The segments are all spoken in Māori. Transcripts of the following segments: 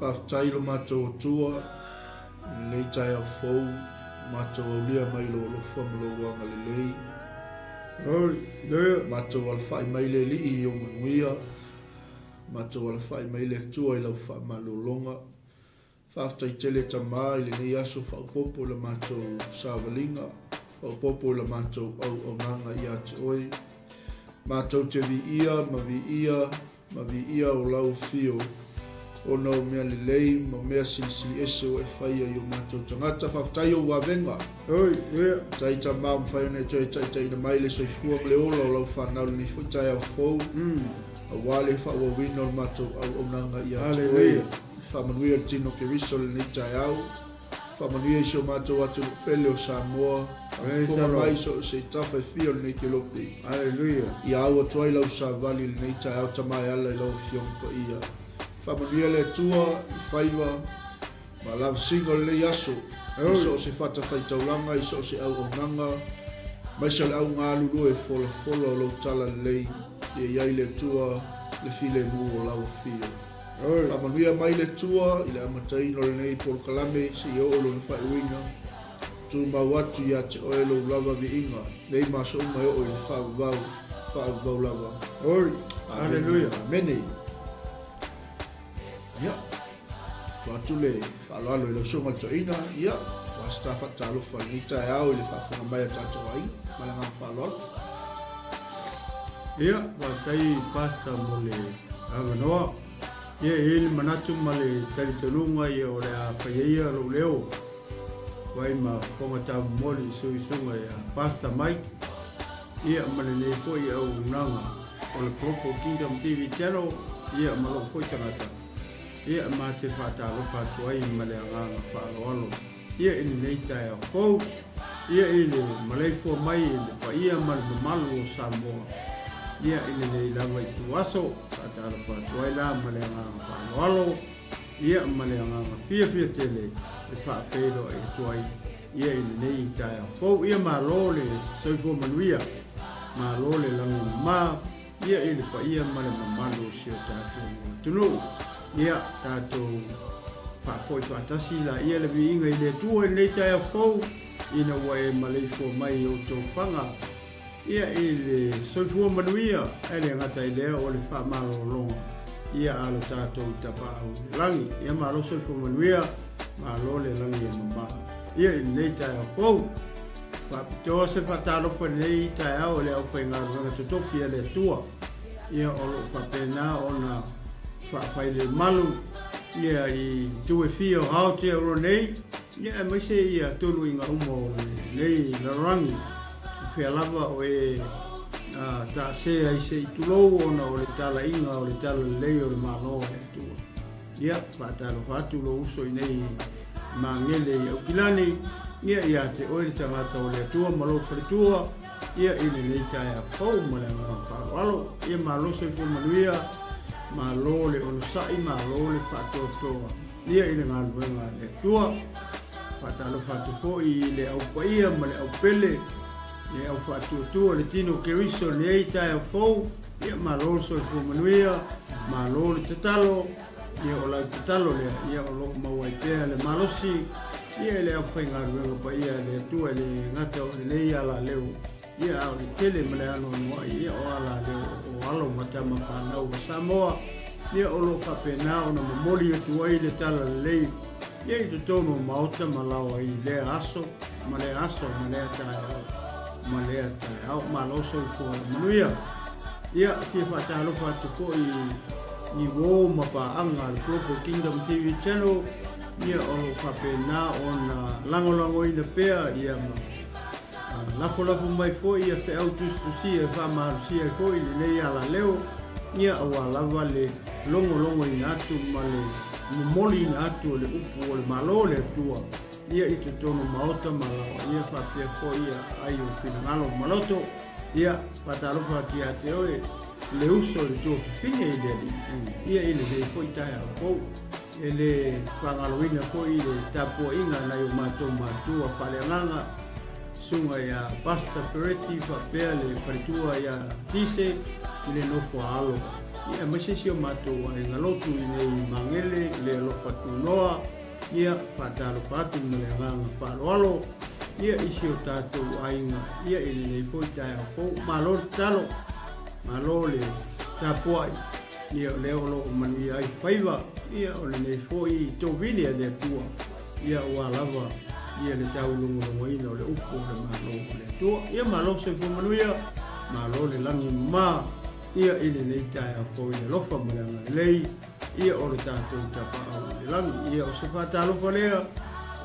Paftai lo matou tua, lei Taeao fou, matou aulia mai lo whamalo wanga lei. Matou al whai mai le li I o manuia, matou al whai mai le tua I lau whamalolonga. Whaftai tele tamā I le nei aso whaupopo le matou sāwalinga, whaupopo le matou au nganga I ate oi. Matou te vi ia o lau fio, o nau mea lelei, ma mea sisi ese o e whaia I o matou tangata, whaftai o wavenga. Tai tamā mwhaione tai na mai le soifua le ola o lau whanau ni futai au fou, a wale whawawina o matou au nganga I ate oi. Whamanuia tino ke riso le nei Taeao, whamanuia iso matou atu pele o Samoa, whama mai so se tawhai fio le nei te lopi. I aua tuai lau sa vali le nei Taeao tamai ala I lau fiong pa ia. Whamanuia le tua, I whaiwa, ma lau singo le nei aso, iso o se whata whaitaulanga, iso o se au o nganga, mai sa le au ngā lulu e fola o lau tala le lei, iai le tua, le file mu o lau fio. Whamanuia mai le tua, I le amatai no le nei Paul Kalame, si o lo na whaiwina. Tu mawatu I ate oelo lava vi inga, nei maso mai o I whaavau lava. Hallelujah. Amene. Ia. Tu atu le whaaloalo I lau songa toina, ia. Wasta whatalofa ni Taeao I le whaafunga mai a tato ai, malanga whaaloalo. Ia, watai pasta mo le anganoa. Ia ele manatu ma le taritalunga ia o le a whaiaia lo leo. Wai ma whonga tabu mori suisunga ia pasta mai. Ia ma le nei po ia au nanga. O le Propo Kingdom TV channel, ia ma lo poi tangata. Ia ma te whatalo whatuai ma le anganga whaaloalo. Ia ini nei Taeao kou. Ia ele ma le fo mai ele pa ia ma le Malū o Samoa. Ia ini nei lava I tuaso, whatalo whatuai la ma le anganga whaaloalo. Ia ma le anganga fia tele, le Faailoga I tuai. Ia ini nei Taeao kou. Ia ma lo le soifua manuia, ma lo le langu ma. Ia ili pa ia ma le mamalu sio tātou tunu. Ia tātou whaafoi whaatasi la ia le vi inga I le tua nei Taeao kou. Ina wae ma le fo mai o tō whanga. Ia ili soifua manuia, ele ngata I lea o le whaamalo longa. Ia alo tātou tapau langi. Ia ma lo soifua manuia, ma lo le langi e mama. Ia ili nei Taeao kou. Toa se whatalofa nei Taeao le au whaingaruanga tutopi e le tua. Ia o lo whapena o na whaile Malū. Ia I tue fio hao te aro nei. Ia mai se ia tolu inga umo nei na rangi. Faailoga o e taasea I se itulou ona o le tala inga o le tala lei o le malo e tua. Ia whaatalofa atu lo uso I nei mangele I Aukilani. Ia te oe le tangata o le atua malo wharitua. Ia ili nei Taeao kou ma le anganga whaaloalo. Ia malo se fu manuia, malo le onosai, malo le whaatotoa. Ia ili ngā luenga le atua. Whaatalofa atu po I le au paia ma le au pele. Le au whaatuatua le tino keriso nei Taeao kou. Ia malo se fu manuia, malo le tatalo. Ia o lau tatalo le, ia o loko mawaitea le malosi. Ia le au whaingaruenga pa ia le atua le ngata o le nei ala leo. Ia au le tele ma le ano noa ia o ala leo o alo matama whanau wa Samoa. Ia o lo whapena o na mamoli atu ai le tala le lei. Ia I tutono maota ma lawa I lea aso, ma lea Taeao, ma lea Taeao, ma loso I kua manuia. Ia ki whatalofa atu ko I wo ma paanga le Propo Kingdom TV channel. Ia o whapena o na langolango I na pea ia ma lafo mai fo ia te autustusia whamarusia ko I le nei ala leo. Ia awa lava le longo I atu ma le mumoli I atu le upu o le malo le atua. Ia I te tono maota malawa. Ia whapea fo ia ai o pinangalo maloto. Ia whatarofa ki a te oe le uso le tō whiwhine I le ia I le hei fo I Taeao kou. E le whangaroina ko I le tapua inga na I o mātua Faaleagaga. Sunga ia pasta pereti whapea le paritua ia tise I le nofo alo. ia masisi o matou ai ngalotu i nei mangele le alofa tunoa ia whaatalo whatu mleanga whaaloalo ia isi o tātou ainga ia i nei poi Taeao pou malo talo malo le tapuai ia leo lo mani ai whaiva ia o le nei poi tau vili a le tua ia ua lava ia le tau lungo ina o le upo le malo le tua ia malo se fumanuia malo le langi ma ia i le nei Taeao pou i le lofa mleanga lei ia o le tātou tapao le langi ia o se whaatalofa lea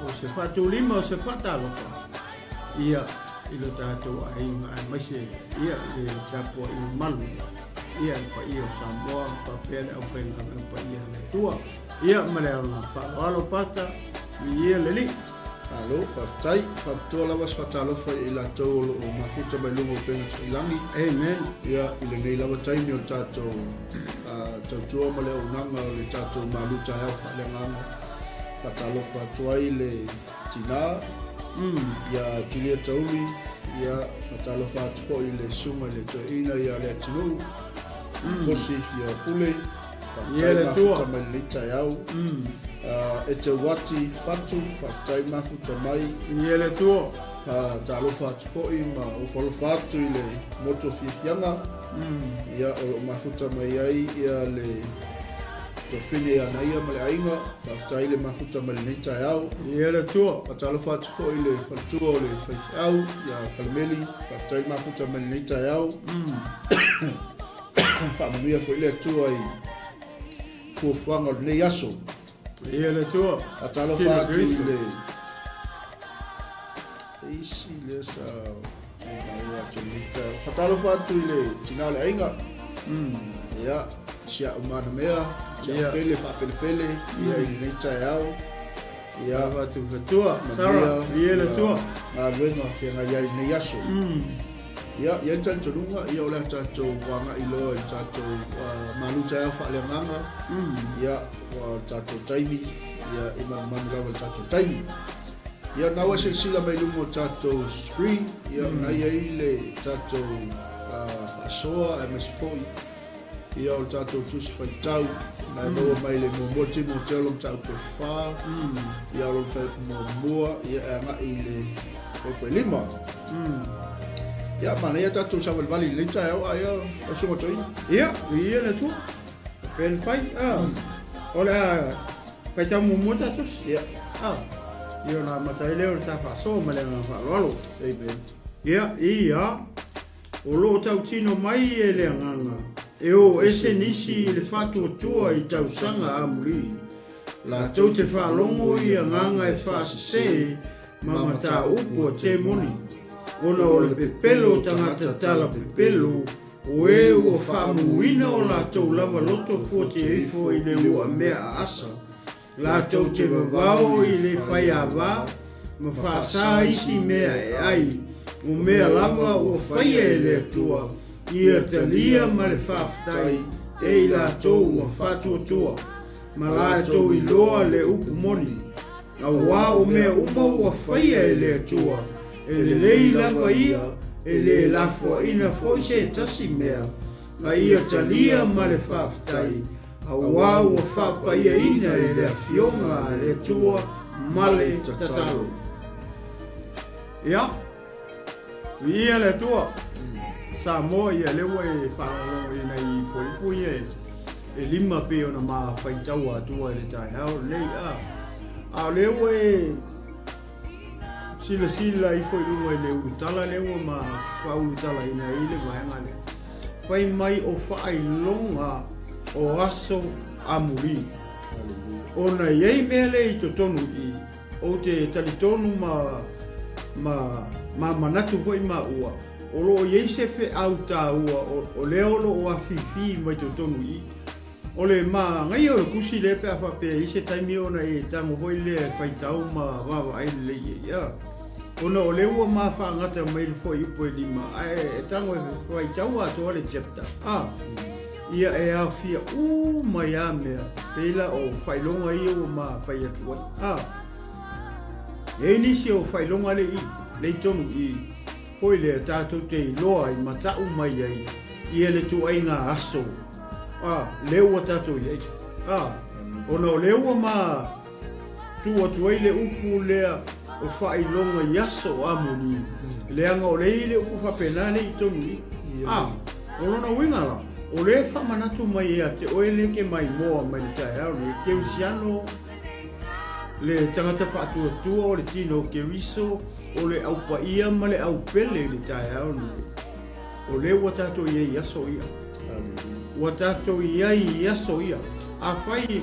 o se whaatulima o se whaatalofa ia i lo tātou ainga ai maise ia le tapua i Malū ia pa ia o Samoa pa pere au whenga pa ia le tua ia malea na whaalo pata i ia le li alo whatai whatua lawas whaatalofa i la tau o mafuta mai lungo penga i langi amen ia i le nei lawa taimi o tātou tautua ma le unanga o le tātou Malū Taeao Faaleagaga whaatalofa tuai le tina ia tulia taumi ia whaatalofa atupo i le sunga le toina ia Leatinuu kosi ia pule ia le tua mai le Taeao e te wati fatu whatai mafuta mai ia le tua talofa atupo i ma o whalofa atu i le moto fifianga ia o mafuta mai ai ia le tofili ana ia ma le ainga whatai le mafuta mai le Taeao ia le tua talofa atupo i le whatua o le whaifiau ia kalameli whatai mafuta mai le Taeao whaamanuia fo i le atua i kuafuanga o le nei aso ia le tua talofa atu i le isi le sa whatalofa atu i le tina le ainga ia sia umana mea sia pele whapelepele ia i le nei Taeao ia watu fatua sara ia le tua a luenga whianga ia i nei aso ia i tantonunga ia o le tātou wanga i loa i tātou Malū Taeao Faaleagaga ia o tātou taimi ia i manu rawa tātou taimi ia naua sila mai lungo tātou screen ia nai ai le tātou whaasoa e masipoi ia o tātou tusi whaitau nai noa mai le momoti mo te along tāu pe wha ia o whai mua ia e anga i le koe lima ia mana ia tātou sa walwali le Taeao a ia o sunga toi ia le tua pen fai o le whaitau mo tātus ia ia na matai leo le tāwhaso ma le ngā whaaloalo amen ia o lo tau tino mai e le nganga e o ese nisi le whatua tua i tau sanga Amulī la tau te whaalongo i a nganga e whaasese ma mata upo te moni ona o le pepelo tangata tala pepelo o e o whaamuina o la tau lava loto te eifo i le ua mea asa la tau te wawao i le whaiawa ma whaasa isi mea e ai o mea lava o whaia e le atua ia talia ma le whaafitai e i la tau o whatua tua ma la tau i loa le upu moni a wā o mea uma o whaia e le atua e le lei lava ia e le lafua ina foi se tasi mea a ia talia ma le whaafitai a wā o whapaia ina e le awhionga le tua male tatalo ia ia le tua sa mo ia lewa e whaalo ina i poipui e lima pe ona ma whaitau atua le Taeao lei a lewa e sila i foi luma i le urutala lewa ma whaurutala ina i le vaenga le whai mai o whailonga o aso Amulī ona iei mea le i totonu i o te talitonu ma manatu hoi ma ua o lo iei se fe au tā ua o leo lo o awhiwhi mai totonu i o le ma ngai o kusi le pe a whape i se taimi ona e tango hoi le whaitau ma wawa ai le ia ona o leo ma whaangata mai le fo i upo e lima e tango e whaitau ato ale chapter ia e a fia mai a mea peila o whailonga i o ma whai atuai e nisi o whailonga le tonu i hoi le tātou te iloa i matau mai ai i ele tu ai ngā aso leu tatou iai ona o leu ma tuai le upu lea o faailoga i aso o Amulī leaga o lei le upu faapena le i tonu o lona uiga la o le faamanatu mai ea te oe leke mai moa mai le taeao le keusiano le tangata faatuatua o le tino keriso o le aupaia ma le aupele i le taeao o le ua tatou iai i aso ia ua tatou iai i aso ia a fai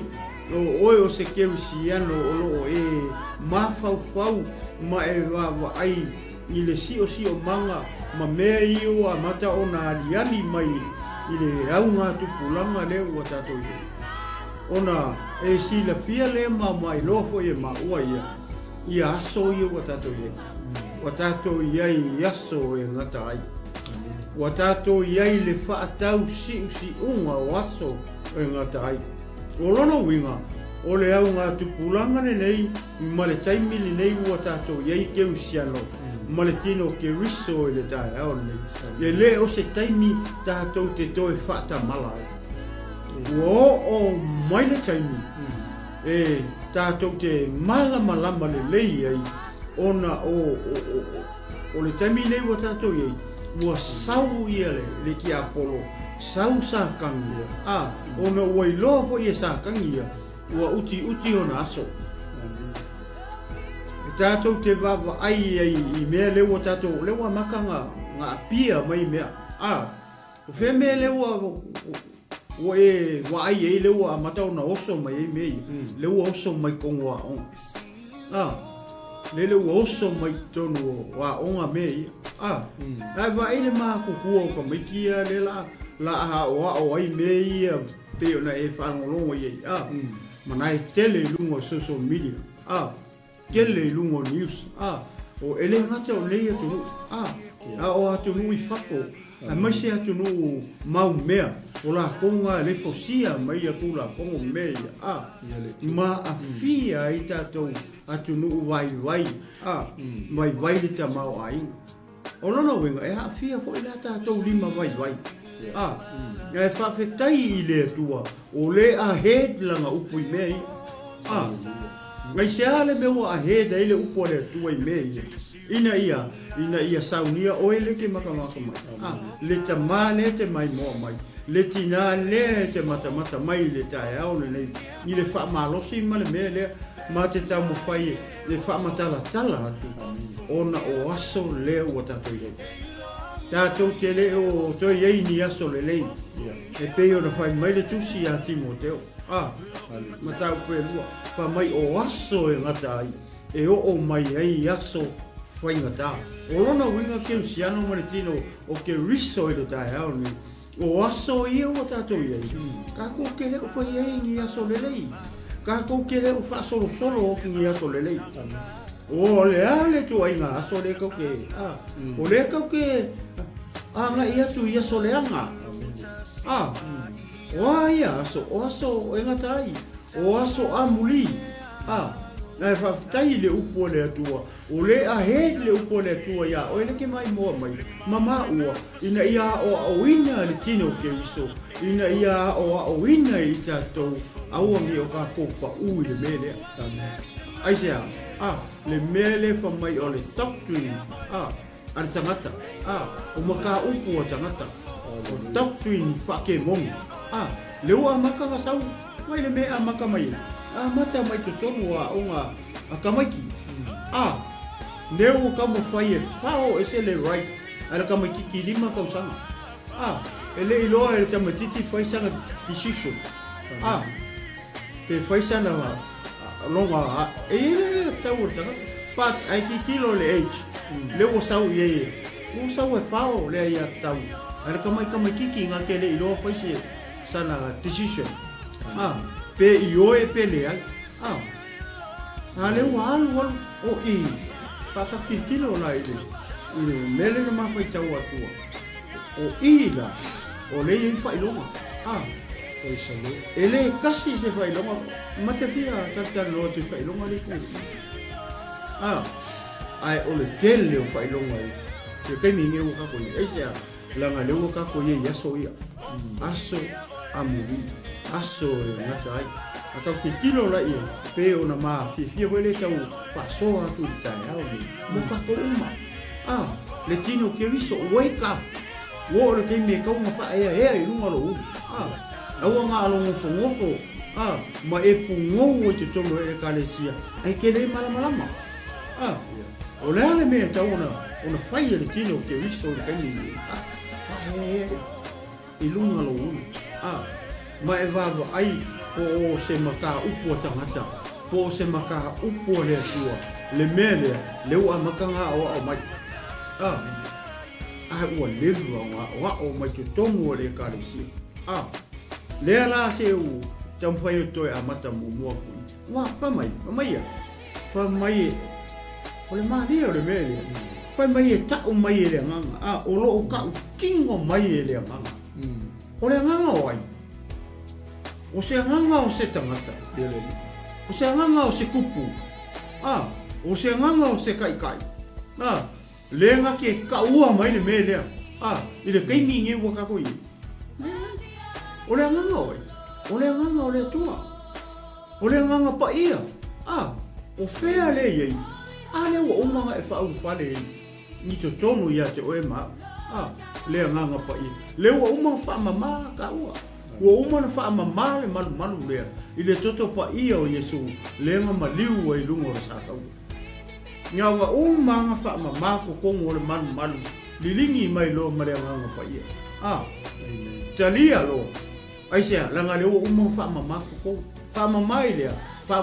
o oe o se keusiano o loo e mafaufau ma e vaai i le sio manga ma mea io a mata ona aliali mai i le aunga tupulanga le ua tatou iai ona e silafia le mai lofo e maua ia aso ia ua tatou iai ua tatou iai i aso e ngata ai ua tatou iai le faatau siʻusiʻuga o aso e ngata ai o lona uiga o le aunga tupulanga lenei ma le taimi lenei ua tatou iai keusiano ma le tino keriso i le taeao lenei e lē o se taimi tatou te toe faatamala ai ua o'o mai le taimi e tatou te malamalama lelei ai ona o le taimi nei ua tatou iai ua sau ia le kiapolo sau sakangi ia ona ua iloa foʻi e sakangi ia ua uti ona aso e tatou te vavaai ai i mea le ua tatou le ua maka ga apia mai mea o fea mea le ua e vaai ai le ua amata ona oso mai ai mea le ua oso mai kogo aʻoga le ua oso mai tonu o aʻoga mea ia ae vaai le makukua o kamaikia le la aʻoaʻo ai mea ia pe ona e whaangologo iai mana e tele i lunga o social media tele i lunga o news o ele ngata o leia tunu o atunu i whako a mai se atunu mau mea o la konga le fosia mai a kula kongo mea ma a fia i tatou atunu vai vai le tamau ai o lona wenga e a fia fo i la tatou lima vai e whawhetai i le atua o le a head langa upu i mea ngai se ale me ua a head i le upu le atua i mea ina ia saunia o e leke makamaka mai le tamā le te mai moa mai le tina le te matamata mai le taeao lenei i le whaamalosi ma le mea lea ma te tau mawhai le whaamatalatala atu ona o aso lea ua tatou iai tatou te le o toi iai ni aso lelei e pei ona whai mai le tusi a Timoteo ma tau pelua pa mai o aso e ngata ai e o mai ai aso whai ngata o lona winga keusiano ma le tino o ke riso e le taeao ni o aso ia ua tatou iai ka kou ke le o koe iai ni aso lelei ka kou ke le o whaasolosolo o ki ni aso lelei o le ale tu ai nga aso le kau ke o le kau ke nga ia tu ia so leanga o ia o aso e ngatai o aso Amulī na e whaftai le upo le atua o le a he le upo le atua ia o ele ke mai moa mai mama ua ina ia o auina le tino ke iso ina ia o auina i tatou auangi o ka kopa ui le mele ai sea le mele fa mai o le doctrine ale tangata o maka upu o tangata o doctrine whake mongi le ua maka ka sau mai le mea maka mai mata mai te tonu a onga a kamaiki neu ka mo whai e whao e se le right ala kamaiki ki lima kausanga ele iloa e tamatiti whaisanga decision pe whaisana longa ele tau o tangata but ai ki kilo le age le o sau ye o sau e whao le ia tau ala kamaiki ki ngā ke le iloa whaise sana decision pe ioe pe le ai ale walu o i pata kitilo la ile mele no ma fai tau atua o i la o le i Faailoga o i salo ele kasi se Faailoga mate pia tata lo te Faailoga le ku ai o le tele o Faailoga ke kai minge o ka ko ai se langa le o ka ko ye yaso ia aso Amulī aso ngata ai aka ki tilo la ia pe ona ma fia wele tau paso atu Taeao ni mo ka ko uma Leatinuu 𝚗𝗏𝗏𝗏 wake up wo le ke me ka uma fa e i lunga lo awa nga lo ngofo ma e pungo te tolo e kalesia ai ke le malama o le ale me tau ona fai Leatinuu 𝚗𝗏𝗏𝗏 le kani i lunga lo ma e vava ai po se maka upo tangata po se maka upo le tua le mele le ua makanga o mai ua lewa wa o mai te tongo le karisi le ala se u tam fai o toi amata mua kui wa pa mai o le mali o le mele pa mai e ta o mai le nganga o lo o ka kingo mai le nganga o le nganga o ai o se nganga o se tangata o se nganga o se kupu o se nganga o se kai le nga ke ka ua mai le mele i le kaimi nge wa ka koi o le nganga o le tua o le nganga pa ia o fea le yei ale wa umanga e whau whale ni to tonu ia te oe ma le nganga pa ia le wa umanga wha mama ka ua ua umana wha mama le malu lea i le toto pa ia o Yesu le nga maliu wa i lungo ra sa kau nga wa umanga wha mama ko kongo le malu lilingi mai lo ma le nganga pa ia talia lo ai sea langa le wa umanga wha mama ko kongo wha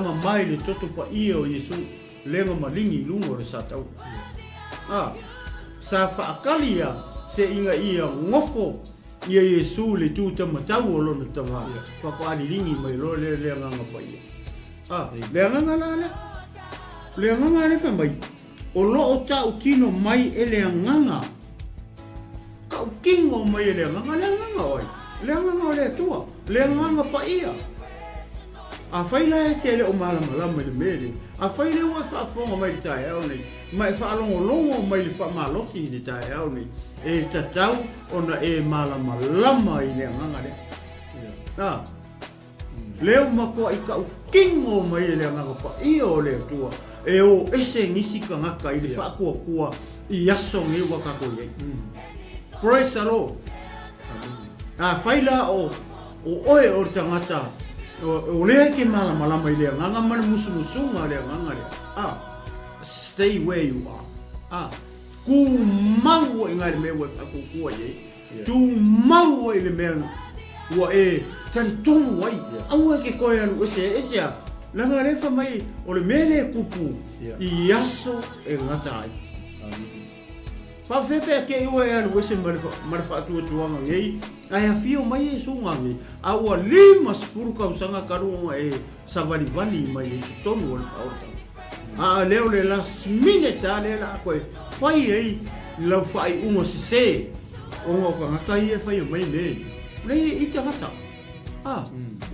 mama i le toto pa ia o Yesu lenga malingi lungo re satau sa whaakali ia se inga ia ngofo ia Yesu le tūta matau o lona tama whakaani lingi mai lo le nganga pa ia le nganga le whamai o loo tau tino mai e le nganga kau kingo mai e le nganga oi le nganga o le tua le nganga pa ia a faila e ke le o malama le mele a faile wa fa fonga mai Taeao nei mai fa longo mai le fa malosi ni Taeao nei e tatau ona e malama i le nganga le leo mako i ka kingo mai le nganga pa i o le tua e o ese nisi ka ngaka i le fa kua i aso ngi wa ka ko ye praise the Lord a faila o oe o tangata o lea ke malama i lea nganga mana musunga lea nganga lea stay where you are ku mau i ngai mea wak aku kua ye tu mau i le mea ua e tantongu wai aua ke koe anu ese a langa lefa mai o le mea le kupu i aso e ngata ai pa fepe ke ua e anu ese marfa atua tuanga ngei ai a fio mai e sunga ngi aua lima sepuru kausanga karunga e savarivani mai e tonu o le paota leo le last minute le la koe fai ei lau fai ungo se ongo ka ngakai e fai mai le i tangata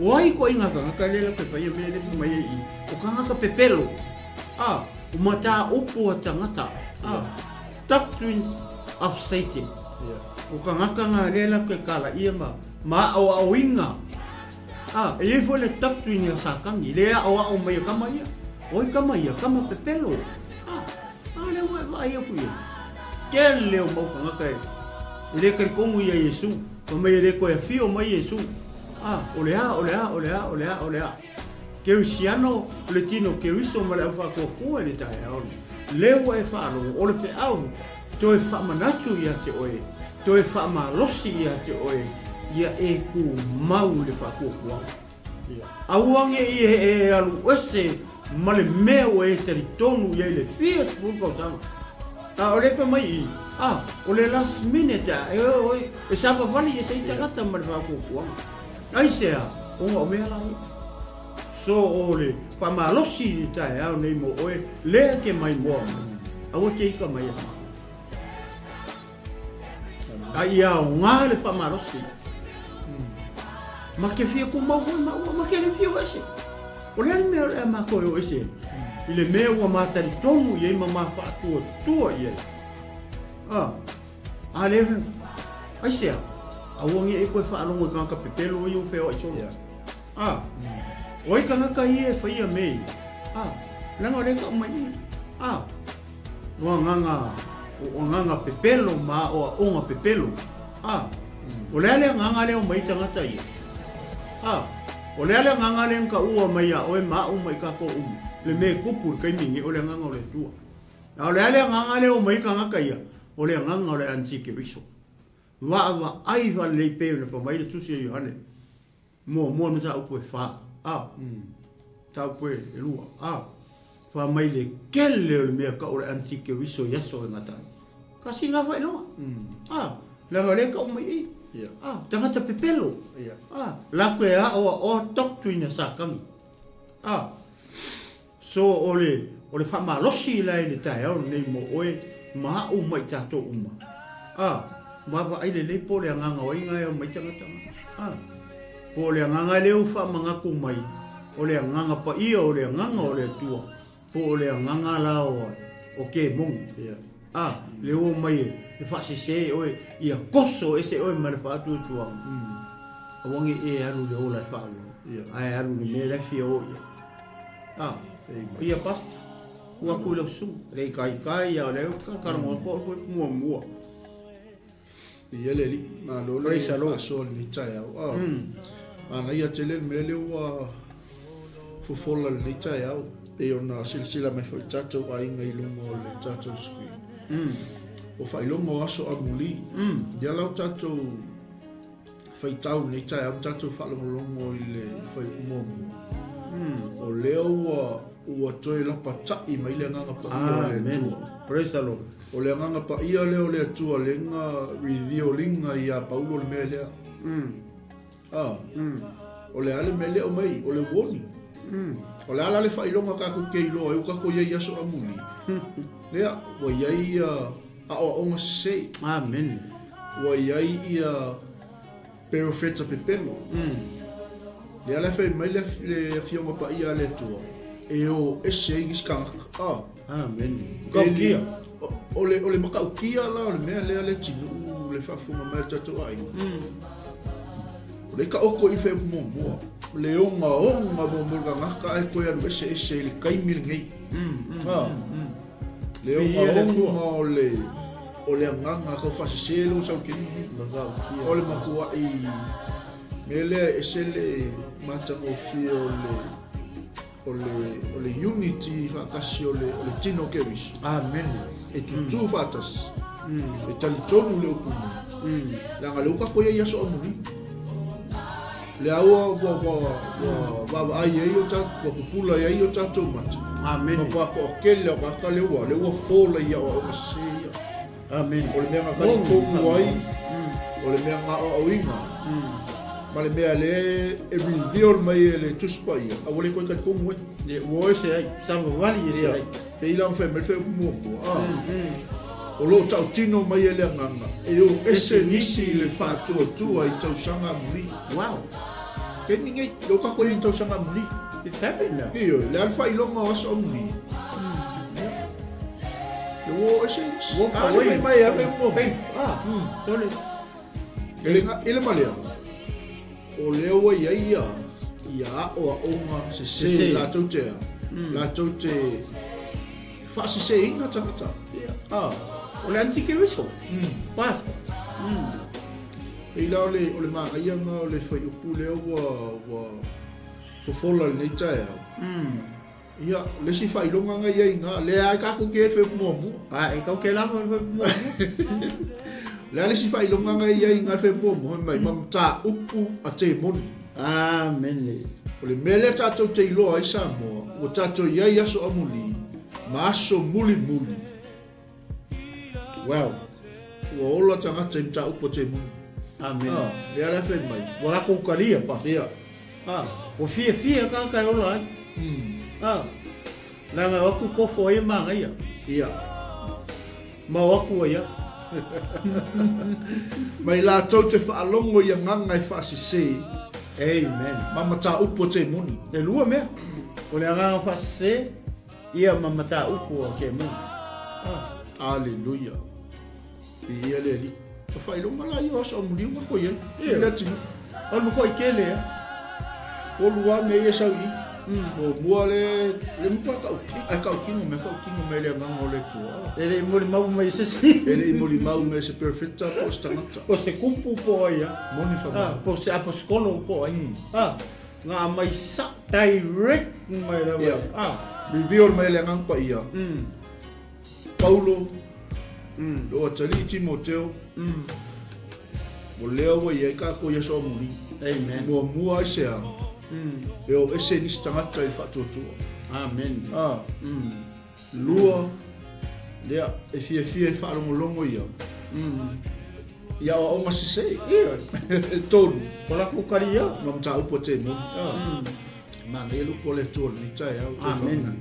o ai ko inga ka ngakai le la koe fai mai le mai e o ka ngaka pepelo o mata upu a tangata doctrines of Satan o ka ngaka ngā rela koe kala ia ma au inga e fo le doctrine a sakangi le au mai o kama ia oi kama pepelo le vai o kuia ke leo mau ka ngaka e le kari kongu ia Yesu pa mai le koe fio mai Yesu o lea Kerisiano Leatinuu 𝚗𝗏𝗏𝗏𝗏 ma le au whakua le Taeao leo e whaalo o le pe au toi whamanatu ia te oe toi whamalosi ia te oe ia e ku mau le whakua auange ia e alu ese ma le mea o e tari tonu ia le fia sepulkau sama o le whamai o le last minute e sapa vali e sei tagata ma le whakua ai sea onga o mea lai so o le whamalosi i Taeao nei mo oe lea ke mai moa aua ke ika mai ia o ngā le whamarosi ma ke fia ku mau ma ke le fia o ese o le ane mea o le mako o ese i le mea ua mātari tonu i ma whaatua tua i a le ai sea Auangi e koe whaalongo i kanga pepelo i o wheo i solo. Oi kanga i e whaia mei. Langa reka o mai. O nganga pepelo ma o onga pepelo. O lea nganga leo mai tangata i. O lea nganga leo ka ua mai a oe maa mai ka ko le me kupu kai mingi o le nganga o le tua. O lea nganga leo mai kanga ia. O le nganga o le 𝚘𝚘𝚗𝚎𝚘𝚘 Wa ai va le pe le pa mai le tusi i hane. Mo me sa upo e fa. Ta upo e lua. Fa mai le kele o le mea ka o le 𝚘𝚘𝚗𝚘 yaso e ngata. Ka singa vai loa. La ngare ka o mai i. Tangata pepelo. La koe o tok tuina sa kami. So ole fa malosi la le Taeao nei mo oe ma o mai tato uma. Ma ai le po le nganga o inga o mai tangata. Po le nganga le fa manga ku mai. O le nganga pa i o le nganga o le tua. Po le nganga la o ke mong. Le o mai le fa se o ia koso ese o mai fa tu tua. Awangi e aru le o la fa. Ai aru le le fi o ia. Ia pas. Wa ku le su. Le kai ya le ka mo ko mo. Ia le li, ma lo le asol ni Taeao. Ana ia tele mele wa fufola ni Taeao. E ona silsila me foi tato ai ngai lungo le tato skui. O Faailoga aso Amulī. Ia lau tato fai tau ni Taeao tato whaalongolongo i le fai umomu. O leo ua toi lapa tai mai le nganga pa ia le tua. Praise the Lord. O le nganga pa ia leo le tua le nga review linga ia paulo le mea lea. O le ale mea lea o mai, o le woni. O le ala le Faailoga kako keilo, e kako iai aso Amulī. Lea, wa iai a o onga sei. Amen. Wa iai ia perofeta pepelo. Le ala fai mai le fionga pa ia le tua. E o ese ingis kanga. Amen. Kaukia. O le makaukia la, o le mea lea le tinu, le whafunga mai tato ai. O le ka oko i whai mua. Le onga mo ngaka ai koe anu ese le kaimil ngei. Le onga o le anganga kau whasiselo sau kini. O le makua i me lea ese le matanga o fia o le unity whakasi o le tino kewis. Amen. E tutu whatas. E talitonu le upunu. Langa leuka koe ia so Amulī. Le aua wa ai ei o tato, wa pupula ei o tato mata. Amen. Wa ko okele o kaka le ua fola ia o maseia. Amen. O le mea ngakari kongu ai, o le mea ngā o inga. Ma le mea le e reveal mai e le tuspa ia. A wale koe kai kongu ai. Wo ese ai, sama wali ese ai. E ilang whai mai whai mua. O lo tau tino mai e le nganga. E o ese nisi le whātua tua i tau sanga Amulī. Wow. Ke ningai, lo kako i tau sanga Amulī. It's happening now. Iyo, le al Faailoga o aso Amulī. Wo ese nisi. Wo ka wei. Mai a whai mua. Tole. Ele malea. O leo wa ia o a onga se la tautea. La taute whasi se inga tangata. O le 𝚘𝚘𝚗𝚗𝚘 Pasta. E la o le maaianga o le whai upu leo wa fofola nei Taeao. Ia, le si Faailoga ngai ai ngā, le ai kako ke e whai mua. E kau ke lama e mua. Le ale si Faailoga ngai ai ngā whai mua mai mamata upu a te moni. Amen. O le mele tātou te iloa ai Samoa, o tātou iai aso Amulī, ma aso muli. Wow. Ua ola tangata i mta upo te muni. Amen. Le ala whai mai. Wala ko kalia pa. Ia. O fia ka kai ola ai. Langa waku kofo e manga ia. Ia. Ma waku ia. Mai la tau te whaalongo i a nganga i whaasise. Amen. Mamata upo te muni. E lua mea. O le nganga whaasise, ia mamata upo ke muni. Aleluia. Ia le li. Faailoga la ia so Amulī ka ko ia. Leatinuu. O mo ko ikele. O lua me ia sau i. O mua le mo ka kingo me le nganga o le tua. Ele mo le mau mai se si. Ele mo le mau me se perfecta po stangata. O se kumpu po ia. Moni fa. Po se aposkolo po ai. Nga mai sa direct mai la. Review mai le nganga pa ia. Paulo. Lo 𝚟𝚑𝚙𝚎𝚘𝚡. Mo leo wa ia ka ko ia so Amulī. Amen. Mo mua se a. Eu ese ni stangata I fatutu. Amen. Lua lea e fie whaalongolongo ia. Ia o masisei. Ia. Tonu. Kola kukari ia. Mamta upo te moni. Mana e lupo le tolu ni Taeao. Amen.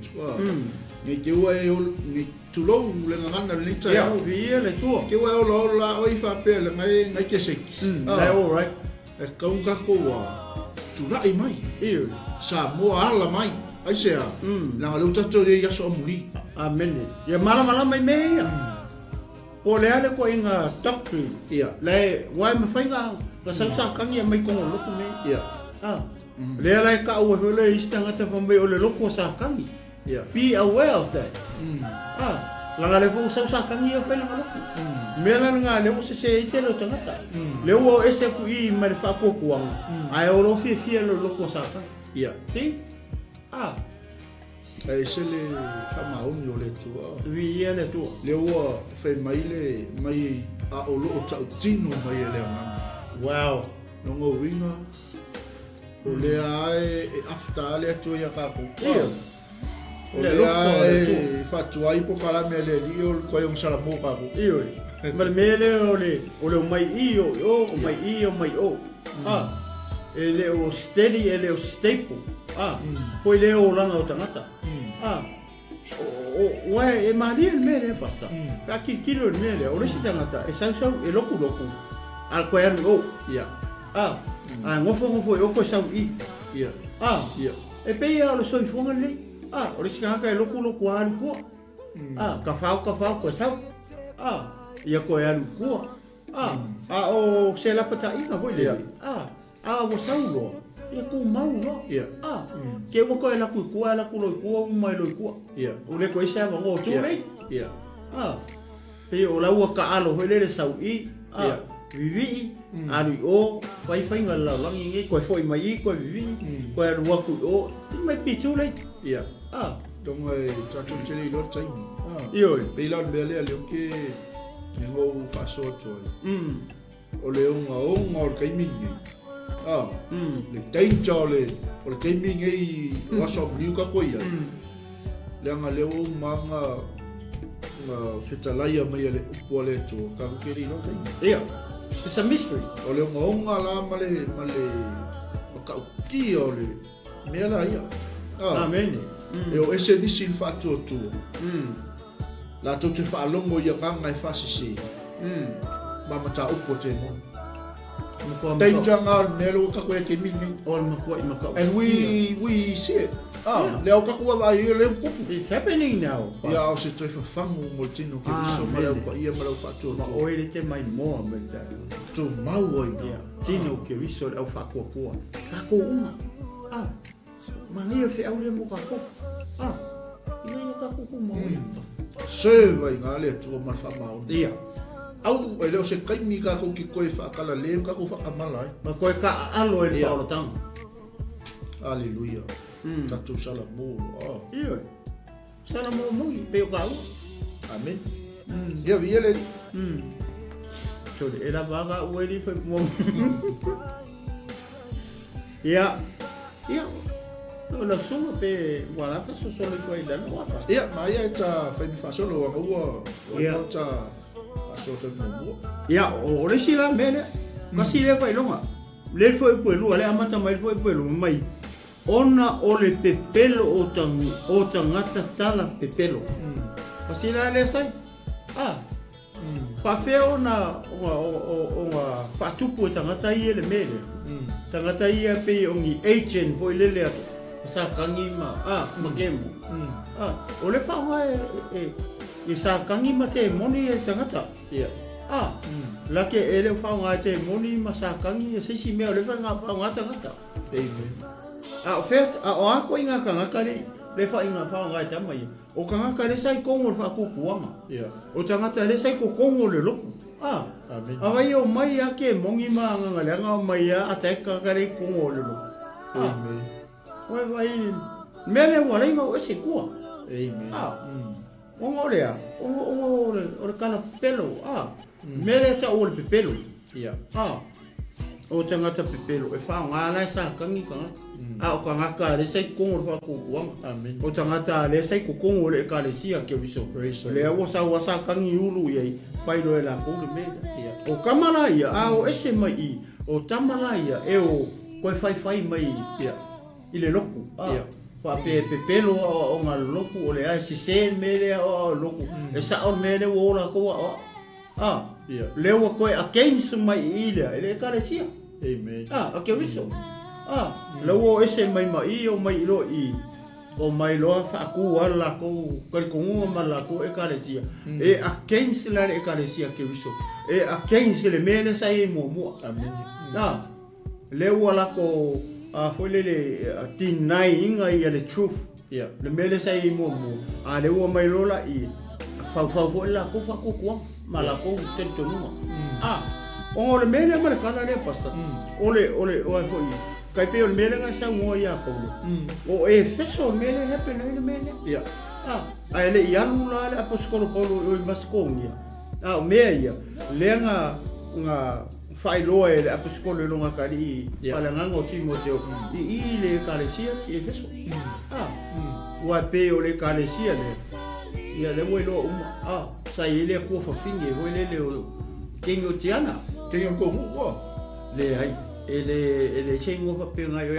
Ni te ua e ni tulou le ngangana ni Taeao. Ia, via le tua. Te ua e ola ola oi whapea le ngai keseki. Lai all right. E kaungako wa turai mai. Ia. Sa moa ala mai. Ai sea. Langa leu tato re ia so Amulī. Amen. Ia mala mai mea. O le ale ko inga doctrine. Ia. Le wai me whainga ka sausa kangi mai kongo loko me. Ia. Le ala ka ua hule istangata whamai o le loko sa kangi. Yeah. Be aware of that. Langa le fo sausa kangi o whainga loko. Mela nga le o se te lo tangata. Le o ese ku I mai whakokuanga. Ai o lo fie lo loko sa kangi. Ia. See? E se le whamaoni o le tua. Ia le tua. Le ua whai mai a o loo tau tino mai e le anganga. Wow. Nongo winga. O le ae e afta le atua ia kako. Ia. O le ae whatuai po kalame le li o koe o salamo kako. Ia. Ma le mele o le mai I o mai I o mai o. Ele o steady, ele o staple. Poi le o langa o tangata. O e maria mele pasta. Aki kilo mele o resi tangata e sau e loku. Al koe anu o. Ia. Ngofo e o koe sau I. Ia. Ia. E pei o le soifonga le. O resi kanga e loku anu kua. Ka fau koe sau. Ia koe anu kua. O se lapata inga voi le. Wa saulo. Ia ko mau lo. Ia. Ke wo ko ela ku lo ku mai lo ku. Ia. O le ko isa wa ngo tu le. Ia. Pe o la wa ka alo le sau I. Ia. Vivi ari o vai fainga la langi ngi ko foi mai ko vivi. Ko era wa ku o mai pitu le. Ia. Donga e tatu chele lo tsai. Io. Pe la bele ale ke ngo fa so to. O le unga o kai mingi. Le danger o le gaming ei waso Amulī ka ko ia. Le anga le o manga 𝚟𝚑𝚙𝚎 mai le upo le to ka keri no kai. Ia. It's a mystery. O le onga la male o ka ki o le me la ia. Amen. E o ese disi fa to. La to te fa longo ia ka ngai fa sisi. Mama ta upo te mo. Danger nga nelo ka ko e mingi. All makua I makau. And we see it. Leo ka ko vai le kupu. It's happening now. Ia o se toi fangu mo tino ke so mala pa ia mala pa to. Ma o ele te mai mo me ta. To mau oi. Ia. Tino ke viso au fa ko. Ka ko uma. Ma ia fe au le mo ka ko. Ina ka ko mo. Se vai ngale to ma fa mau. Ia. Au e leo se kai mi ka ko ki koe fa kala le ka ko fa kamala. Ma koe ka alo e paulo tang. Hallelujah. Tatu salamo. Ia. Salamo mo pe o ka. Amen. Ia via le. So era vaga o ele foi mo. Ia. No la suma pe wala pa so solo ko ida no apa. Ia, ma ia ta fa mi fa solo wa ua. Ia. Ta aso se mo. Ia, o le sila mele. Kasi le Faailoga. Le foi puelu ale amata mai foi puelu mai. Ona o le pepelo o tangata tala pepelo. Kasi le sai. Pa feo na o patupu tangata I le mele. Tangata I pe ongi agent foi lele ato. Sa kangi magemo. O le pa e sa kangi ma te moni e tangata. Ia. La ke ele whaunga te moni masakangi e sisi mea le whaunga tangata. Amen. O ako inga ka ngakare le whaunga te amai. O ka ngakare sai kongo le whakukuanga. O tangata le sai kongo le loku. Amen. Awai o mai ake mongi maanga ngaleanga o mai a ataika kare kongo le loku. Amen. Wai mea le warainga o ese kua. Amen. O le kana pelo. Mele ta o le pepelo. O tangata pepelo e whaunga lai sa kangi kanga. O ka ngaka le sai kongo le whakukuanga. Amen. O tangata le sai kongo le ekalesia ke wiso. Le wasa kangi ulu iei pailo e la koule mele. O kamala ia o ese mai i. O tamala ia e o koe whai mai i le loku. Fa pepelo o nga loku o le ai si se mele o loku. E sa o mele o la ko lewa koe against mai ilea ele ekalesia. Amen. Ake wiso. Lewa ese mai o mai ilo i. O mai loa whaaku ala ko karikongunga mala ko ekalesia. E against la le ekalesia ke wiso. E against le mele sa e mua. Amen. Lewa la ko foi le tinai inga i le truth. Le mele sa e mua. Lewa mai lola i. Fau la ko whakukuanga. Malako te tonuma. O le mele ma le kana le pasta. Ole foi. Kai pe o mele nga sa mo ia ko. O e feso mele hepe no mele. Ai le ianu la le apostolo Paulo o maskongia. O meia le nga Faailoga e le apostolo lo nga kali Faaleagaga o Timoteo. I le kalesia e feso. Wa pe o le kalesia le. Ia le mo lo sai ele ko fa finge o ele le kengo tiana kengo ko mo le ai ele chengo fa penga yo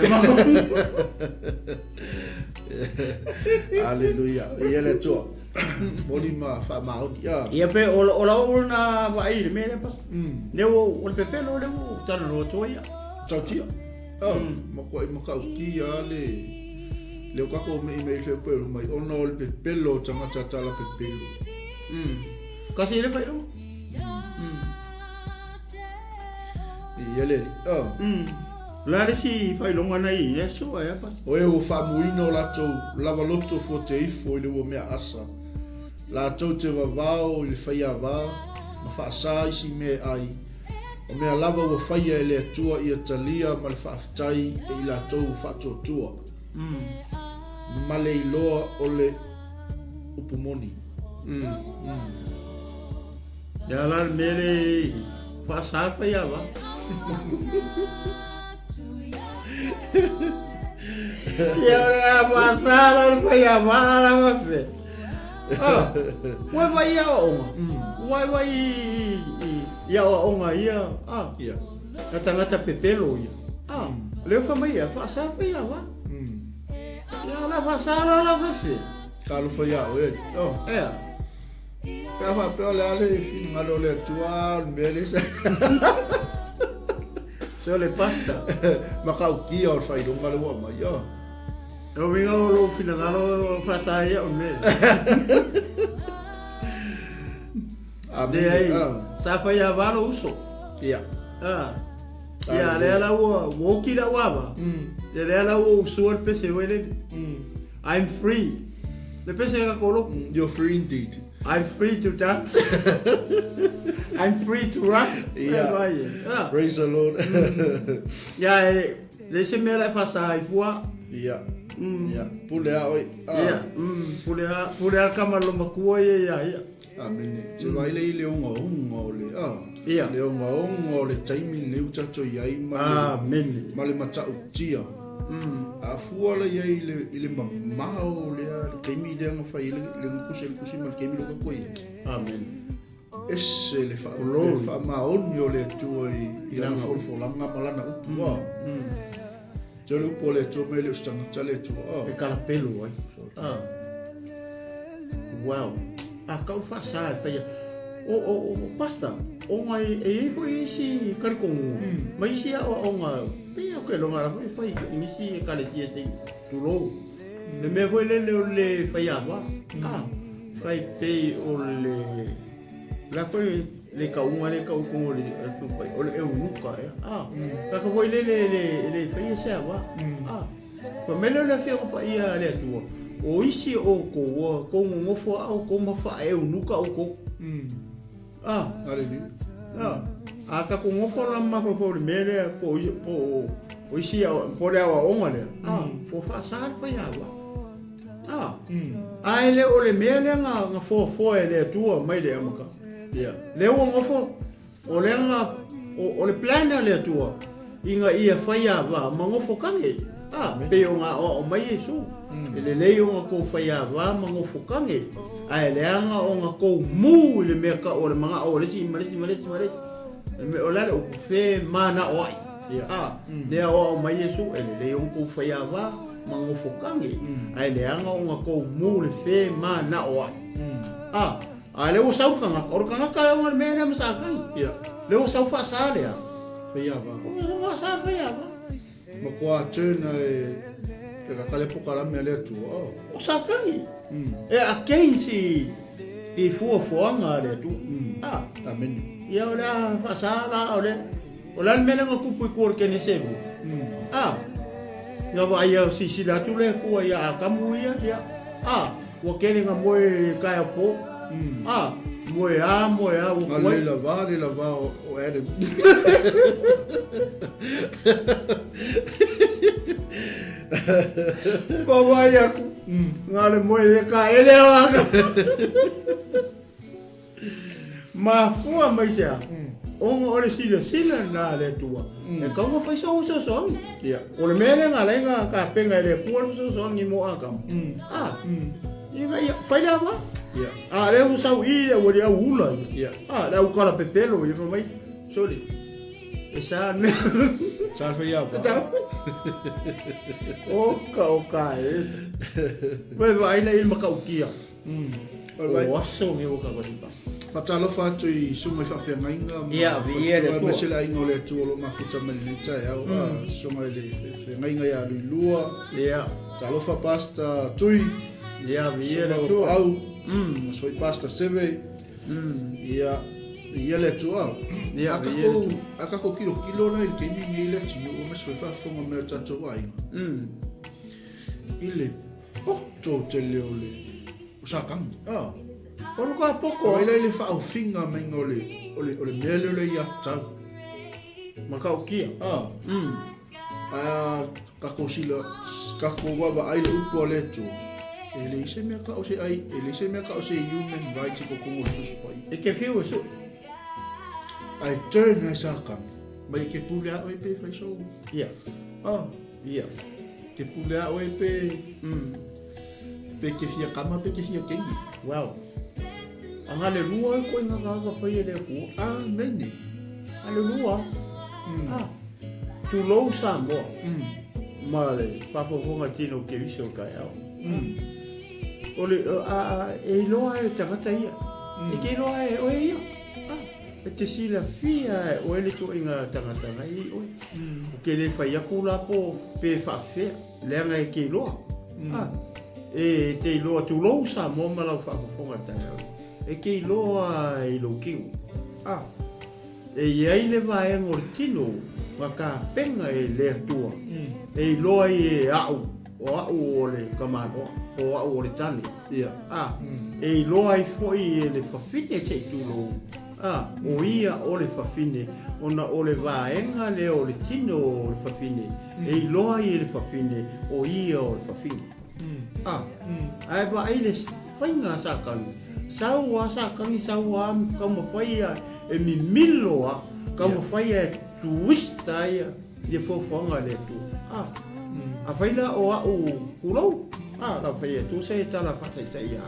Hallelujah ele to moli ma fa ma ia pe o la na vai le mele pas le o pepelo le o talo lo toia tautia ma ko ki ale le kako me fe pelo mai ona o le pepelo tangata tala pepelo kasi le failo ele la resi failo ngana i eso e pa o e o famuino la to lava loto fo te ifo le o mea asa la to te vavao il faiava ma fa sai si me ai o mea lava o faia ele tua i Italia ma le faaftai e la to fa to tua male iloa ole upumoni ya la mele pasa pa ya va ya pasa pa ya va la fe vai ya vai ya onga ya ngata pepelo ya le fa mai ya pasa pa ya va ya la pasa la fe Kalu fa ya Papa pele ale fin ngalo le tua mele sa. So le pasta. Makau ki or fai do ngalo wa ma ya. O vinga lo fin ngalo fa sa ya o me. Amen. Sa fa ya va lo uso. Ya. Ya le la wo ki la wa ba. Le la wo uso el pese wele. I'm free. Le pese ga kolo. You're free indeed. I'm free to dance. I'm free to run. Praise the Lord. Laissez me la face à toi. Pulea oi. Pulea kama lo makua ya. Amen. Te vai le unga le. Le unga le taimi le utato yai ma. Amen. Ma le mata utia. A fuala ye ile mao le kemi le nga fa ile kusi mal kemi lo ko ye. Amen. Esse le fa ma on yo le tu i la fo la nga malana utua. Jolu po le tu me le stanga tale tu. E kala pelo ai. Wow. Ka fa sa fa ya. O pasta. O mai e ko isi karikong. Mai si o nga Pia ke longa la foi inisi e kalesia se tulo. Le me foi le faiava. Kai pe o le la foi le kaunga le kau kongo le tupai o le eunuka kaka foi le fai se wa fa melo le fe o pa ia le tua o isi o ko ngofo au ko mafa eunuka o ko Aleli. Ka ko ngofo la ma po le mele po o isi po le wa onga le po fa sa pa ia wa ele o le mele nga fo le tua mai le amaka le o ngofo o le nga o le plana le tua inga ia faia va mangofo kange pe o nga o mai Yesu ele le o nga ko faia va mangofo kange ele anga o nga ko mu le meka o le manga o le si malesi me o la o fe mana o ai le o mai Yesu ele le o ko faia va mangofo kange ele anga o nga ko mu le fe mana o ai le o sau kanga o kanga ka o me na masaka le o sau fa sa le Faia va. o sa faia va Ma kwa tena e ka kale pokala me le tu. o sa kangi a kensi i fuanga le tu Amen. ia ora fa sa la o la me nga kupu ko ke ne sebu ia va ia si la tu le ko ia kamu ia o ke nga mo ka po moe a o le lava o Adam. Baba ia ngale moe le ka ele wa ma fua mai sia o le sila na le tua e ka mo fai so o le mele ngale ka penga le pu so ni mo aka ia fai la va le usau ia o le ula le u kala pepelo ia mai soli esa ne Sa faia va. o ka vai na il makaukia o so me o ka va Fatalo fatu I sunga fa fe mainga. le ma sila ingo le tu lo ma futa mali Taeao sunga le fe mainga ya lua. Talo fa pasta tui. le tu au. Soi pasta seve. Ia le tu au. Aka ko kilo na il kemi ni le tu o ma soi fa fonga me tatu ai. Ile to te leole. Usakang. Ono ka poko. Ai le fa o finga mai ngole. Ole mele le ia tau. Makaukia. Ka ko sila ka ko wa ai le upo le tu. Ele se me ka o se ai, ele se me ka o se human rights ko ko tu spai. E ke fiu so. Ai turn na saka. Mai ke pula o pe fai so. Ke pula o pe. Pe ke fia kama pe ke fia kengi. Wow. Angale lua ko inga ga fai le ku. Amen. Ale lua. Tu lo sa mo. Male, pa fo fonga tino ke viso ka ya. Ole e loa e tangata ia. E ke loa e o ia. E te sila fia o ele to inga tangata ngai o. O ke le fai akula po pe fa fe. Le nga e ke loa. E te loa tu lo sa mo mala fa fonga tanga. E ke loa I lo kiu. E ia le vai ngortino waka penga e le tua. E loa e au o le kamano o le tani. E loa I foi le fafine te tulo. O ia o le fafine ona o le vaenga le o le tino o le fafine. E loa I le fafine o ia o le fafine. Ai ba ai le fainga sakani. Saua sakani saua kama faia e mi miloa kama faia twista ia le fofonga le tu. A faila o kulo. La faia tu se tala fata ia.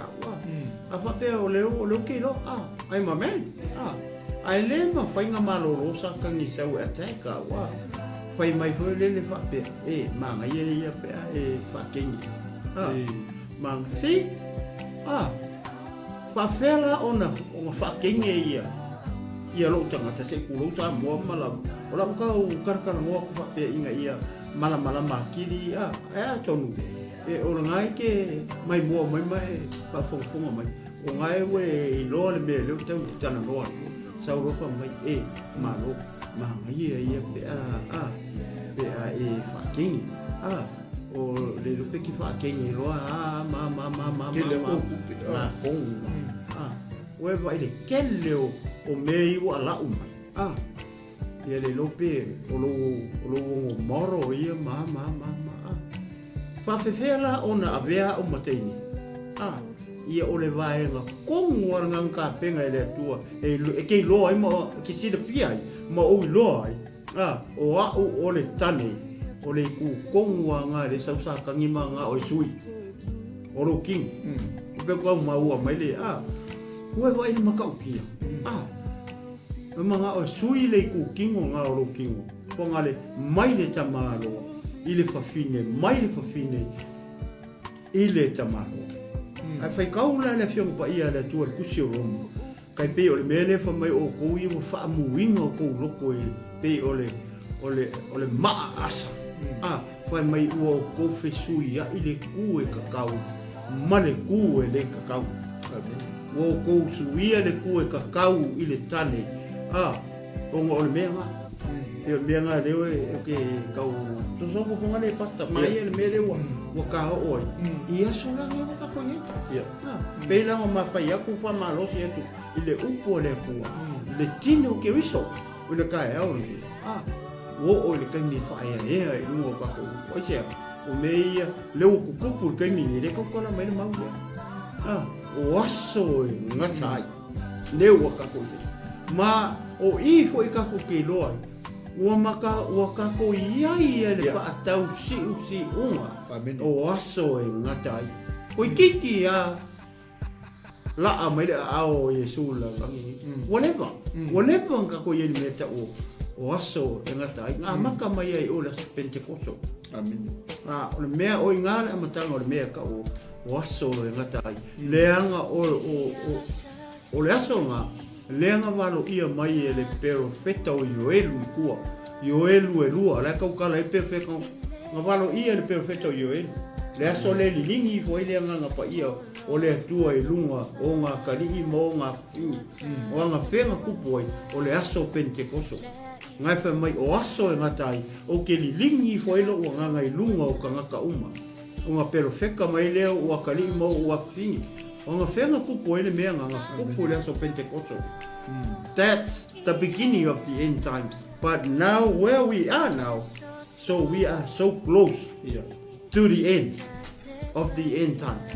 A fape o leo kilo. Ai mamen. Ai le ma fainga malolo sakani sau ateka wa. Fai mai foi le fape. Manga ia pe fakengi. Mang si. Pafela ona fakengi ia lo tangata se kulo sa mo mala ola ka karkar mo fa pe inga ia mala makiri tonu o ngai ke mai pa fonga mai o ngai we lo le me le tau tana no sauropa mai malo mangai ia pe fakingi o le lupe ki fakingi loa ma kong we vai le kele o mei wa la ia le lupe o lo moro ia ma fa fefela ona avea o mateini ia o le vaenga kongu aranga ka penga ele tua e ke loa ai ma ki si de pia ma o loa ai o le tane o le ku kongu anga le sausa kangima nga o sui o lo king pe ko ma ua mai le ko vai ma ka ukia nga o sui le ku king nga o lo king ko nga le mai le tamalo ile fafine mai le fafine ile tamalo ai fai kaula le fiong pa ia le tua kusi o romo kai pe o le mele fa mai o ko i mo fa muinga ko loko e pe o le maasa fai mai o ko fe sui ia ile ku e kakau male ku e le kakau o ko sui le ku e kakau ile tane o le mea e le nga le ke kau to so ko ngale pasta mai le mele o ka o ia so la nga ka ko ia pe la ma fa ia ku fa malo si tu ile upo le ku le tino ke wiso o le ka e o le ka ni fa ia no ka ko o che o me le o ku ku ke ni le ko la mai ma o aso nga tai le o ka ko ma o i fo ka ko ke loi ua kako iai le whaatau si unga o aso e ngatai ko kiki la mai le ao Yesu la whatever kako iai meta o aso e ngatai maka mai ai o la Pentecosto amen o le mea o ingale amatanga o le mea ka o aso e ngatai leanga o le aso nga leanga walo ia mai e le profeta o Ioelu kua Ioelu e lua la kaukala e perfeka nga walo ia le profeta o Ioelu le aso le lilingi fo ile nga pa ia o le atua e lunga o nga kalihi mo nga o nga fenga kupoi o le aso Pentecosto ngai fa mai o aso e ngatai o ke lilingi fo ile o nga ngai lunga o ka ngaka uma o nga perfeka mai le o kalihi mo o fingi o nga fenga kupoi le mea nga kupu le aso Pentecosto. That's the beginning of the end times. But now where we are now, so we are so close to the end of the end times.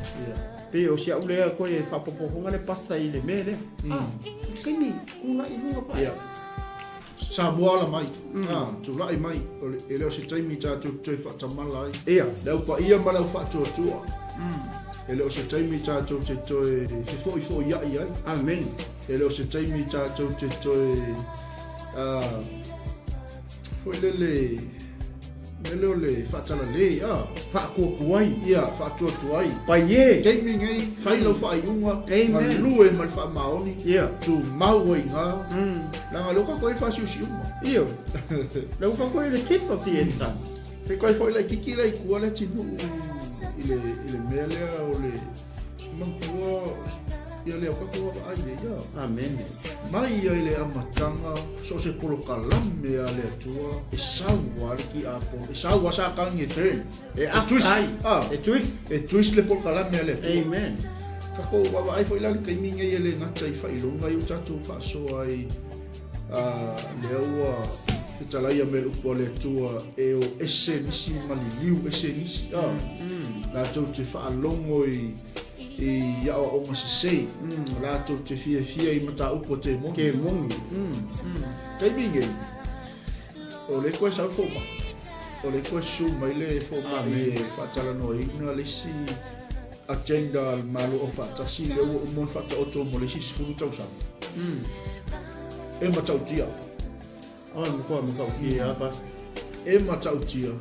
Pe o sia ule ko e fa popo ngale pasta ile mele. Kini unga ilunga pa. Sa boala mai. Tu lai mai ele o se taimi ta tu fa tamala. Lau pa ia mala fa tu. Ele o se taimi ta tu se fo ia. Amen. Ele o se taimi ta tu foi le fatala le fa ko kuai fa tu ai pa ye taimi ngai fai lo fa iunga Malū e mal fa maoni tu mau inga la lo ka ko fa si lo ka ko le tip of the end time pe ko foi le kiki le ku le tinu ile mele o le mampo ia le ka ko ai le amen mai ia le amatanga so se polo kalame ale tua e sawa ki apo e sawa sa kan ye te e twist le polo kalame ale amen ka ko wa ai foi la ki minga ia le ngata i Faailoga i tatu pa so ai le ua Italaia me lupo le tua e o ese nisi maliliu ese nisi la tau te whaalongo i ia o onga se la tau te fia i mata upo te mongi kai mingi o le koe sau foma o le koe su mai le foma e whaatala no ina le si agenda Malū o whaatasi le ua umon whaata oto mo le si sifuru tau sam e matau tia ko mo ka ki apa e matau tia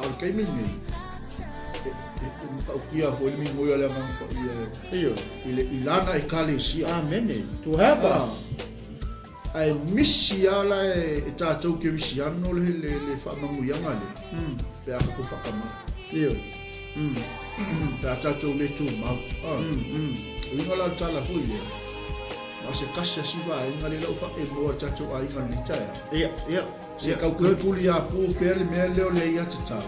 al kai mingi mo ka ki a foi mingo ia le man ko ile ilana e kale si amen to help us ai misiala e tatu ke misiano le fa mangu yanga le pe a ko fa kama tatu le tu ma la tala foi Ma se kasi si vaenga le lau whaemoa tatu ainga ni taea. Ia. Se kau kuli a pū pēle mea leo le ia te tau.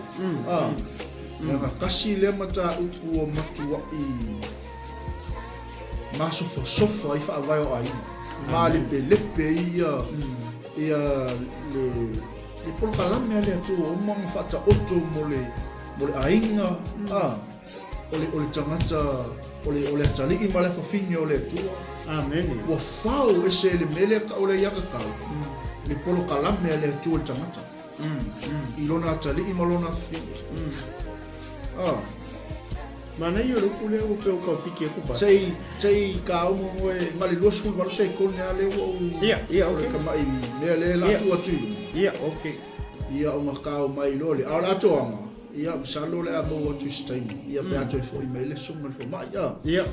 Nga kasi le mata upu o matua i sofa i whaavai o ainga. Ma lepe ia le polokalame le atu o manga whata oto mo le ainga. O le tangata o le ataliki ma le whawhingi o le atua. Amen. Wa whao e se le mele ka o le iaka kau. Le polokalame le atua le tangata. I lona ataliki ma lona whawhingi. Mana i o rupu leo o peo kau piki e kupa. Sei ka umo moe ngali lua skul waru sei kone a leo o... Ia, ok. Ka mai mea le la tua tui. Ia, ok. Ia o makao mai lole. Au la toa anga. Ia msalo le a mo o tui staini. Ia pe ato e fo i mele sunga le fo mai. Ia.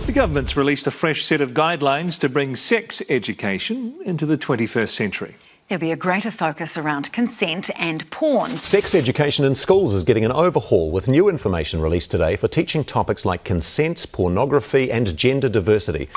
The government's released a fresh set of guidelines to bring sex education into the 21st century. There'll be a greater focus around consent and porn. Sex education in schools is getting an overhaul with new information released today for teaching topics like consent, pornography and gender diversity.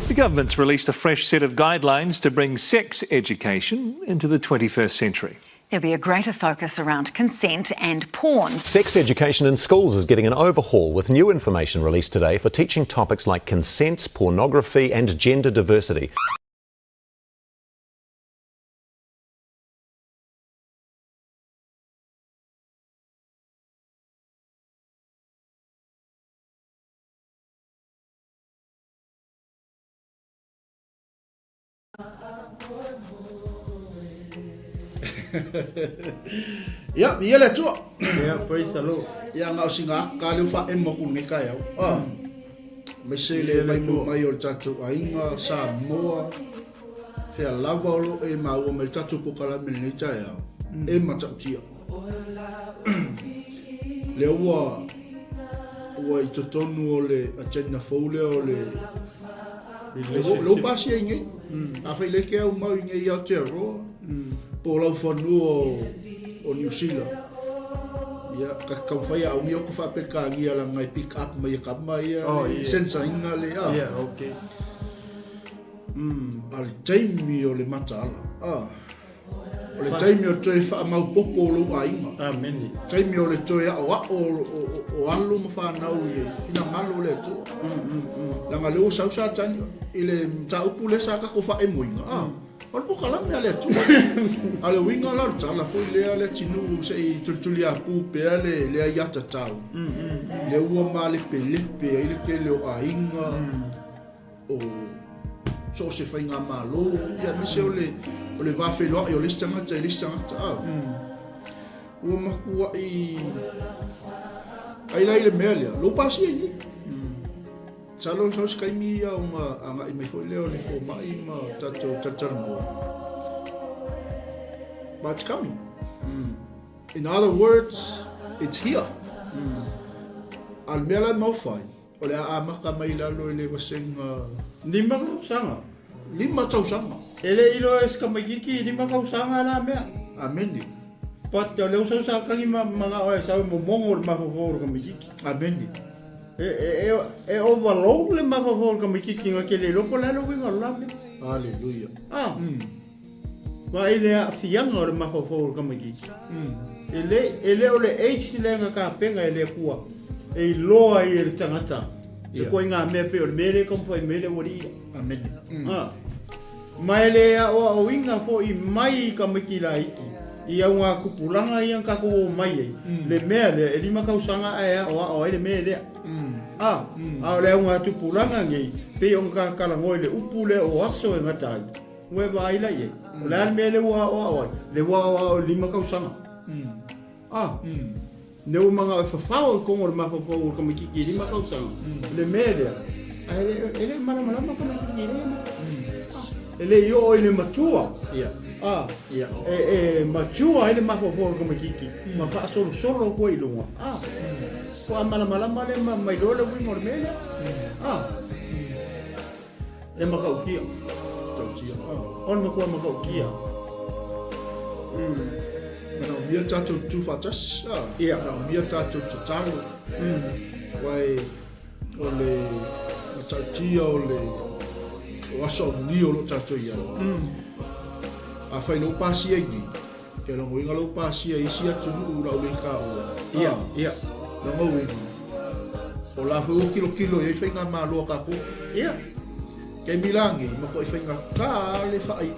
The government's released a fresh set of guidelines to bring sex education into the 21st century. There'll be a greater focus around consent and porn. Sex education in schools is getting an overhaul with new information released today for teaching topics like consent, pornography and gender diversity. Ia, ia le tua. Ia, praise the Lord. Ia ngau singa ka leu wha e moku ni kai au. Me se le mai o le tatu ainga, Samoa, Faailoga o lo e mau o me le tatu pokalame ni tai au. E matautia. Le ua i totonu o le 𝚟𝚑𝚙𝚎 o le lo pasi inge. A fai le ke au mau inge i Aotearoa. Po lau whanua o New Zealand. Ia, kau whai au mi oku whapeka ngia la ngai pick up mai ka mai sensa inga le a. Ia, ok. Ale taimi o le mata ala. O le taimi o toi wha mau popo o lo a inga. Amen. Taimi o le toi a o alu ma whanau ina malo le tu. Langa leo sausa tani i le taupu le saka ko wha e muinga. Ol po kala me ale tu. Ale winga la tala foi le ale tinu se tultuli a pu pe ale le ia tatau. Le ua male pelepe ile ke le o ainga. O so se fainga malo ia me se ole va felo o le stanga ta. Ua makua i ai la ile melia. Lo pasi ni. Salo so skai mi a anga I me foi leo ni fo mai ma tato. But it's coming. In other words, it's here. Al mela mo fai. Ole a maka mai la lo le wasenga Lima sanga. 5 tausanga. Ele ilo es kamakiki lima sanga la mea. Amen. Pat yo leo sa kangi mga o sa mo mongol mafofo kamakiki. Amen. E overload le mafofo kamakiki ngakele lo pola lo winga la me. Hallelujah. Wa ile a fianga le mafofo kamakiki. Ele ole age le nga penga ele kua. E loa I le tangata. E ko inga me pe o mele kom foi mele wori. Amen. Mai le o inga fo I mai kamakiki la iki. Ia unga kupulanga ia ka ko mai le mele e lima kausanga e o ele mele. Le unga tupulanga ngi pe onka kala ngoi le upule o aso e ngatai. Ngwe vai la ye. Le mele o le wa lima kausanga. Ne o manga fafao ko ngor mafafo ko mikiki lima kausanga. Le mele ele mala kamakiki le. ele yo ele matua Ia. matua ele mafofo ko makiki ma fa solo ko ilunga ko amala male mai dole wi mormele e makaukia on makaukia Mana mia tatou tufatas. Ia. Mia tatou tatalo. Wai ole matautia ole o aso ni o lo tatou ia. A failo pasi ai. Ke lo winga lo pasi ai sia tunu ula ule ka o. Ia. Lo ngoi. O la fu kilo e fainga malo ka ko. Ia. Ke milangi mo ko fainga ka le fai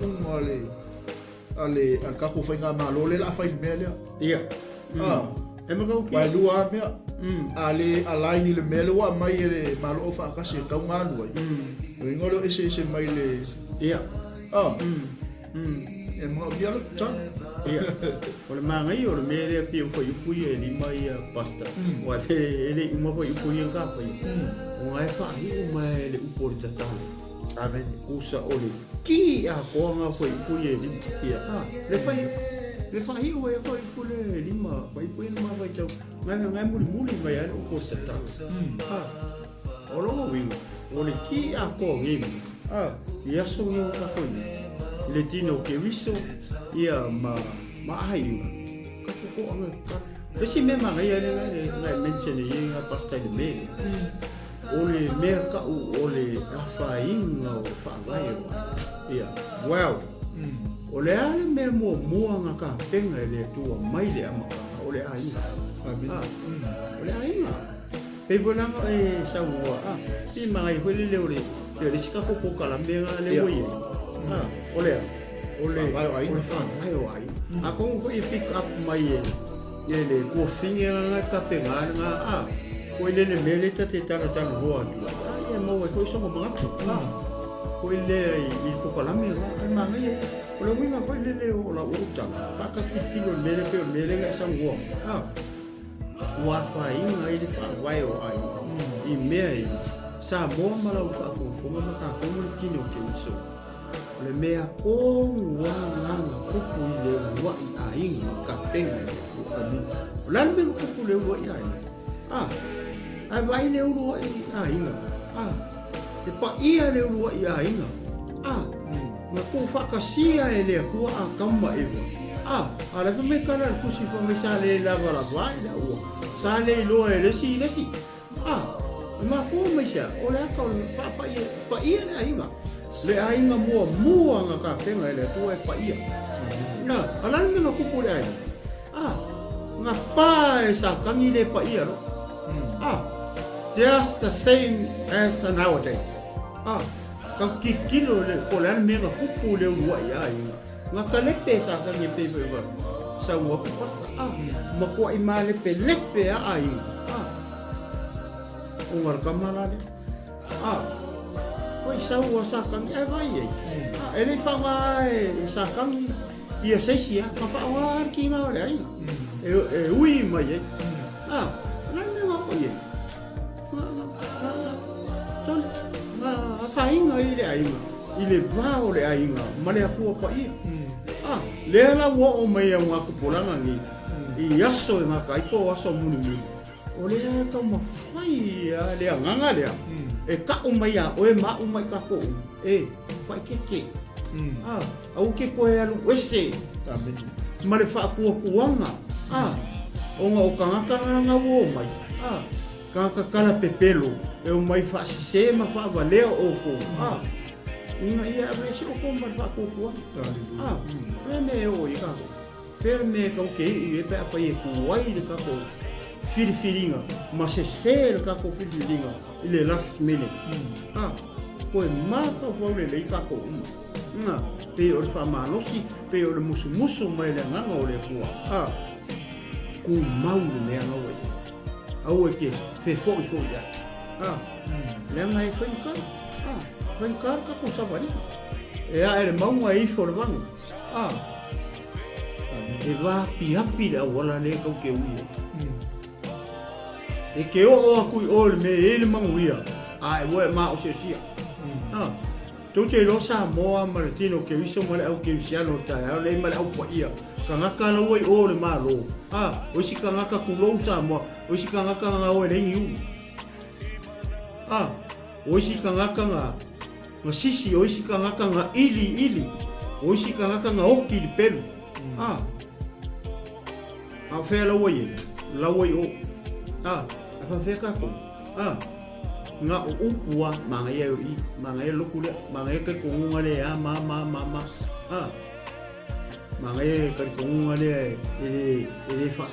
ale al kako fainga malo le la fai mele. Ia. E makaukia. Wai lua mea. Ale alaini le mele wa mai le malo fa kasi ka nganu ai. Ngolo ese mai le. Ia. E mo bia lo tan. Ia. Ole mangai ole mele pio ko yupui e lima ia pasta. Wale ele uma ko yupui ka pa. O ai fa hi uma le upor tatalo. Amen. Usa ole ki a ko nga ko yupui e lima. Ia. Le fai o e ko yupui lima. Ko yupui ma vai tau. Ngai muli vai ale upor tatalo. Olo wingo. Ole ki a ko ngimi. Ia so ngi ka ko ni. Leatinuu ke wiso ia ma ai ko anga ka pesi me ma ia ngai mention ia pasta de me ole merka ole afainga o faai ia wow ole ale me mo anga ka tenga le tua mai le amaka ole ai ole ai pe bona e sa wa si mai hole le ole le sika ko kala me le oi ole Ai. Ako ko i-pick up mai ele ko finga ka penga nga ko ile le mele ta te tara ho e mo ko so mo nga ko ile i ko kala me ma nga ye ko le winga ko ile le o la uta ka kitilo mele nga sa ngo wa fa inga ile pa wai o ai I me sa mo mala fa fo ma ka ko mo kino ke so le mea ko nga kupu le wa ai ka penga la me kupu le wa ai ai vai le wa ai e pa ia le wa ai na ko fa ka sia ele ko a kama e ala me kana ku si fa me sa le la vai la wa sa le lo le si ma ko me sa o le ka pa ia le ai le ainga mua nga ka penga ele tu e pa ia na ala me nga kupu le ai nga pa e sa kangi le pa ia lo just the same as nowadays ka kilo le ko le me nga kupu le wa ia nga ka le pe sa kangi pe sa wa pa ma ko I ma le pe ai o ngar kamala le oi sa wa sa kang e vai ele fa vai sa kang ia sesia pa wa ki na le ai e ui mai na me wa ko ye fa inga ile ai ile va o le ai ma le ku pa i le la wo o mai nga ku polanga ni I aso nga kai ko aso muni o le ka ma fai le nganga le e ka o mai o e ma o mai ka ko e fai ke au ke ko e alu wese ma le fa ku kuanga o nga o ka nga wo mai ka kala pepelo e o mai fa se ma fa valeo o ko ina ia me se o ko ma fa ku me o I ka per me ka ke I e pa e ku wai de ka ko firifiringa ma se ka ko firifiringa ile last minute ko e ma ko le ka ko pe o fa ma no si pe o musu mai le nga o le ku ku mau le nga o au ke fe fo ko ya le nga I fa ka ko sa bari e a mau ai for bang e va pi la wala le ko ke ui e ke o aku o me ele manguia ai wo ma o se sia Tau te lo sa moa ma le tino ke viso ma le au ke visiano Taeao le ma le au pa ia. Ka ngaka la wai o le Malū. O si ka ngaka kulou sa moa. O si ka ngaka ngā oe rengi u. O si ka ngaka ngā sisi. O si ka ngaka ngā ili. O si ka ngaka ngā oki li pelu. A whea la wai e. La wai o. A whea kako. Nga o upua mga ia i mga ia loku le mga ia ka konga le ma mga ia ka konga le e fa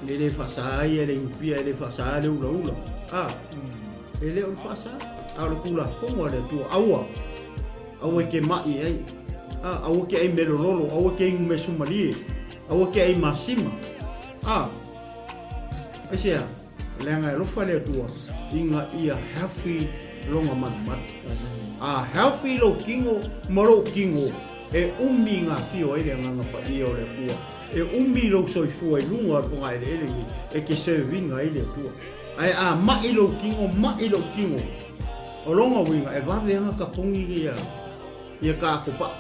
le fa ia le impia le fa le ula ele o fa a lo kula konga le tu aua ke mai ai aua ke ai melololo aua ke me sumali aua ke ai masima asia lenga lo fa le tu inga ia healthy longa mat healthy lo kingo maro kingo e umi nga fio ele nga pa io le pua e umi lo soi fu e lunga ko ngai ele e ke serving ai le pua ai mai lo kingo o longa winga e va venga ka pongi ia ka ko pa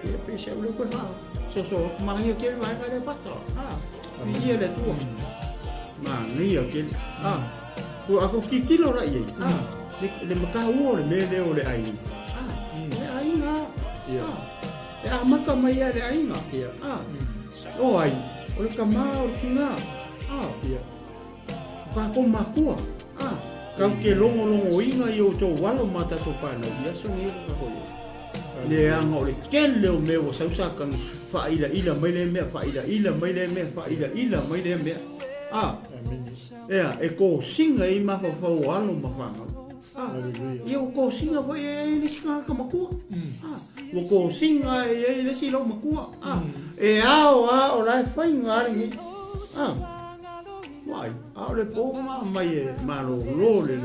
e pe se lo ko ha so mai ke vai ka le paso ia le tua nia ke ko ako kikilo ra ye le makau le mele o le ai le ai nga e maka mai le ai nga o ai o le kamao kinga pa ko makua ka ke longo inga yo to walo mata to pana ia so ni ko le anga o le kele o me o sausa kan fa ila mai le me fa ila mai le me e ko singa I mafa fau alo mafanga ia ko singa vai e le singa ka makua o ko singa e le silo makua e o la fai ngari vai le po mai e malo lo le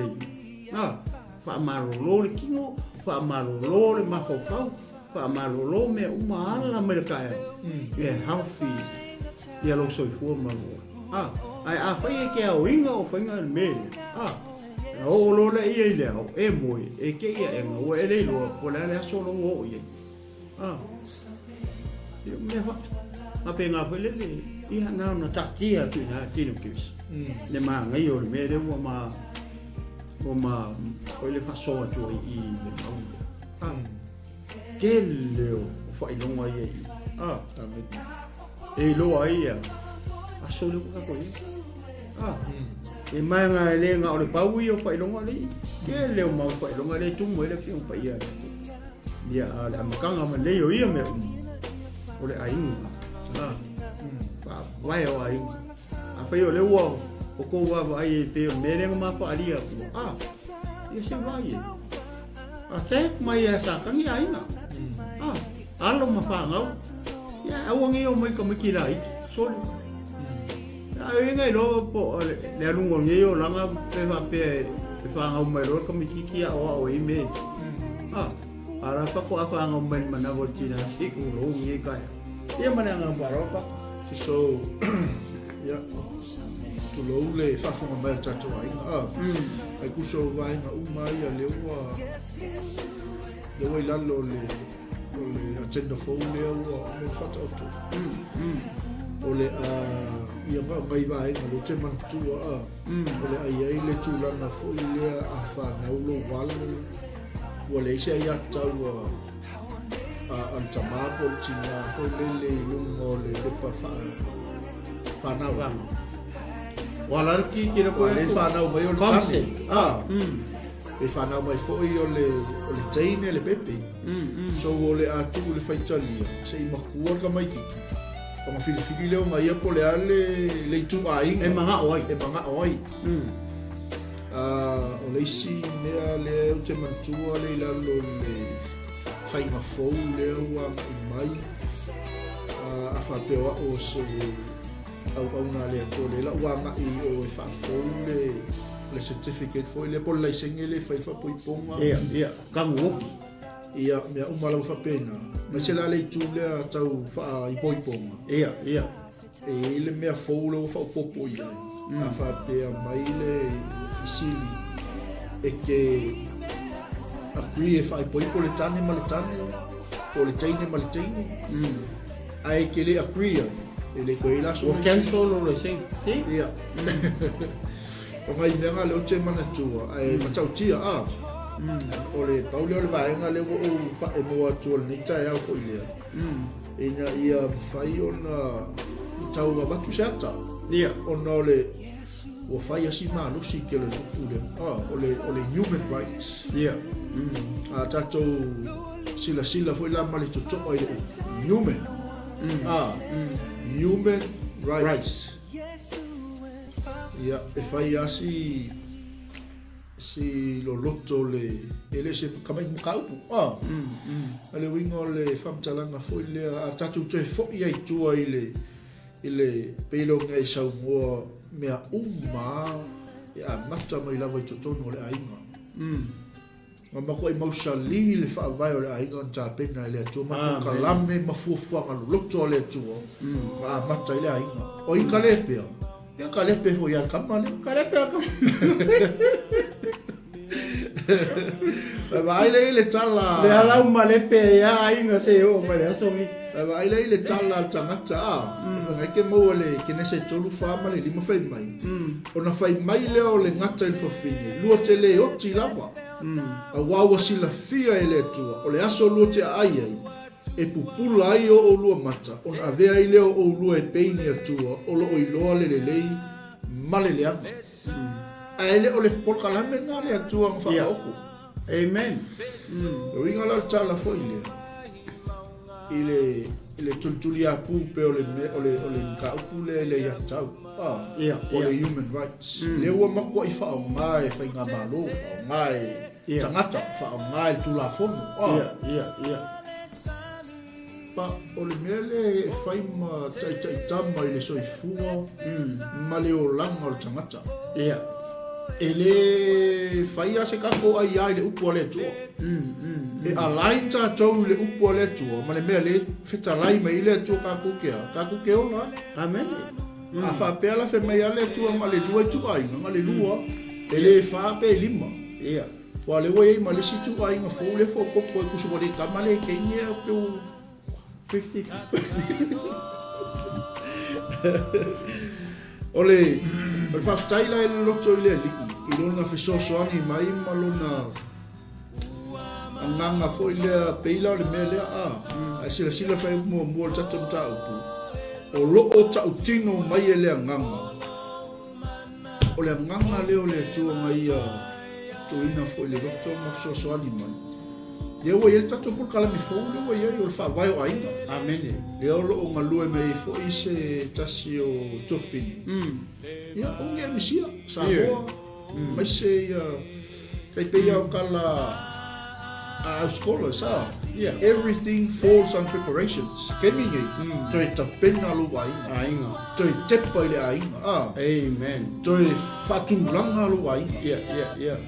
fa malo lo le kingo fa malo lo le mafa fau fa malo lo me uma ala me le kai e healthy ia lo soi fu malo ai fai ke o inga o whainga me o lo le ia leo e moi e ke ia e ngau e le loa po le aso lo o ia me fa pe ngā whele le ia nao na takia tu na tino kis le ma ngai o le me le o ma o le fasoa tu I le mau ke leo whailonga ia e loa ia aso le ka ko e mai nga le nga o le pau I o Faailoga le ke le mau Faailoga le tu mo le fiu pa ia dia le makanga ma le o ia me o le ainga pa vai o ai a fai o le wo o ko wa vai pe me le ma fa alia ia se vai a te mai sa ka ni ainga alo ma fa ngau ia awangi o mai ka mikila I solo ai ngai lo po le alungo ngai o langa pe fa ngau mai ro ka mikiki o I me ara pa ko fa ngau mai mana vo tina si ku lo ngai ka ia mana ngau baro pa so ya tu lo le fa fo mai tato ai ai ku so vai na mai ya le wa le wa la lo le agenda fo le o fa tato o le ia mai vai no te mantua o le ai le tula na fo le a fa na lo walo o le se ia tau an tama po tina ko le lungo le pa fa na wa wala ki ko le fa na mai o tame e fa na mai fo o le taine le pepe so o le atu le faitalia se I makua ka mai Kama fili leo mai po le ale le tu ai e manga oi o le si mea le o te mantua le lalo le fai mafou leo a mai a whapea o se au ngā le ato le la ua mai o e whafou le certificate foi le po lai senge le fai whapoiponga ia kangu oki ia mea umala whapena ma se la le tu le tau wha I poiponga ia e le mea fou le wha popo ia a whapea mai le isili ke agree if I poi le tane ma le tane o le chaine ma le chaine ai ke le agree ele ko ila so cancel lo sing ia o ngai nenga le o che mana tua ai ma chau tia o le paule o le vaenga le o fa e mo atu ni Taeao ko ile ina ia fai ona tau wa batu sata ia ona le o fai asi malo si ke le o le human rights ia a tato sila foi la mali to ai human human rights ia e fai asi si lo loto le ele se kamai mukaupu ale wingo le famtalanga foi le a tatu te foi ai tua ile pelo ngai sau mo mea ia mata mai lava i totono le ainga ma ko i mausali le fa vai o le ainga ta pena le tua ma kalame mafuafuanga lo loto le tua mata le ainga o i kalepe ia kalepe foi al kamale kalepe vai le tala le ala malepe ia ainga se o male asomi vai le tala tangata ngai ke mo le ke ne se tolu fa male lima fai mai ona fai mai le o le ngata il fofini lua te le oti lava a wawa sila fia ele tua o le aso lua te ai e pupula ai o lua mata ona avea i leo o lua e peini atua o lo iloa le lei male le anga a ele o le porkalame nga le atua ng whakaoko amen o inga la tala fo ile tultuli a pupe o le ka upu le yatau o le human rights le ua mako i whao ngai whainga Malū ngai tangata whao ngai tula fono pa o le mele fai ma tai tama i le soifua ma le o langa o le tangata ele fai ase kako ai le upu le tua e alain ta tau le upu le tua ma le mea le fetalai mai le tua kako ke ona amen a fa pela fe mai le tua ma le lua tu ai ma le lua ele fa pe lima wa le wei ma le situ ai nga fo le fo popo ku so le kamale ke nia pe 50 ole fa taila le loto le liki i lona fe sosoani mai ma lona anganga fo ile peila le mele a sila fa mo tato ta o lo o ta utino mai ele anganga ole anganga le ole tu mai tu ina fo le loto ma sosoani mai ye wo ye tato por kala mi fo le wo ye yo fa vai o ainga amen le lo o ngalu me fo ise tasio tofini ya o nge misia sa ho mai se kai pe ya kala a scholar sa everything falls on preparations kemingi to ita penna lu ainga to tepa ile ainga amen to fatulanga lu ainga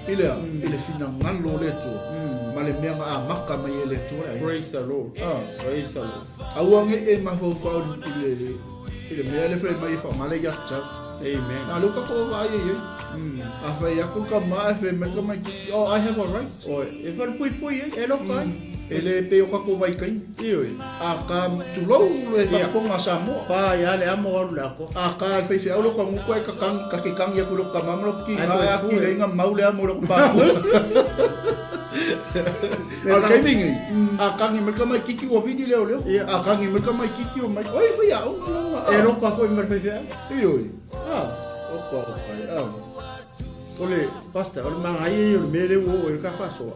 ile fina ngalo le tu male menga a maka mai ele tu praise the Lord praise the Lord awange e mafo fa ile mele fe mai fa male ya cha amen na luka ko vai ye a fa ya ku ka ma fe me ka mai I have a right e fa pui e lo kai ele pe o ka ko vai kai a ka tu lo le fa fonga sa mo pa ya le amo la ko a ka fe fe lo ka mu ko ka ke kang ya ku lo ka ma lo ki a ki le nga mau le amo lo pa a kamingi a kangi me ka mai kiki o vidi leo a kangi me ka mai kiki o mai oi foi a e lo ka ko me fe fe o ko kai ole pasta ole mangai e ole mele o e ka paso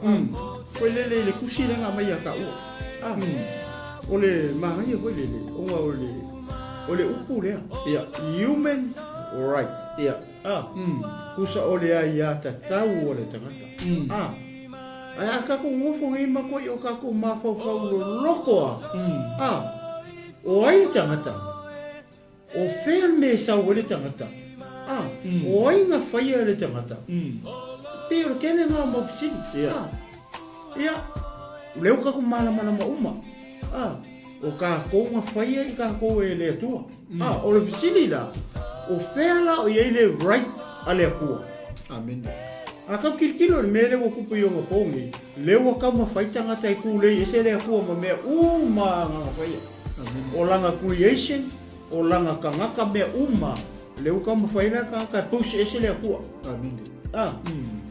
foi le kusile nga mai ka o ole mangai foi le ole upu le human rights kusa ole ya ta tau ole tangata ai ka ko ngofo ngai ma ko yo ka ko ma fa loko o ai tangata o ferme sa ole tangata o ai na faia le tangata pero kene nga mo psi ia leu ka ko mala ma uma o ka ko ma faia ka ko ele tua o le psi la o fela o ele right ale ko amen Aka kirkilo me le wo kupu yo pongi. Le wo ka ma faita ngata ku le ese le ku ma me uma nga faia. O langa creation, o langa kangaka me uma. Le wo ka ma faina ka push ese le ku. Amen.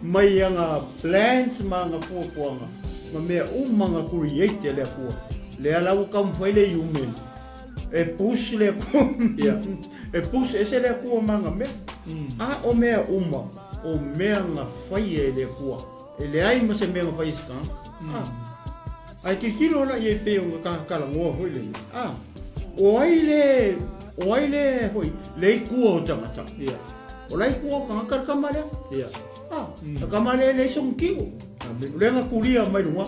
Mai nga plans ma nga po nga. Ma me uma nga create le ku. Le ala wo ka ma faile human. E push le ku. E push ese le ku ma nga me. O me uma. O mea nga whai le kua. E le ai ma se mea nga whai skan. Ai ki kilo la i pe nga kakala ngoa hoi le. O ai le hoi. Le kua o tangata. O lai kua ka ngakar kamarea. Kamarea le song kiu. Le nga kuria mai runga.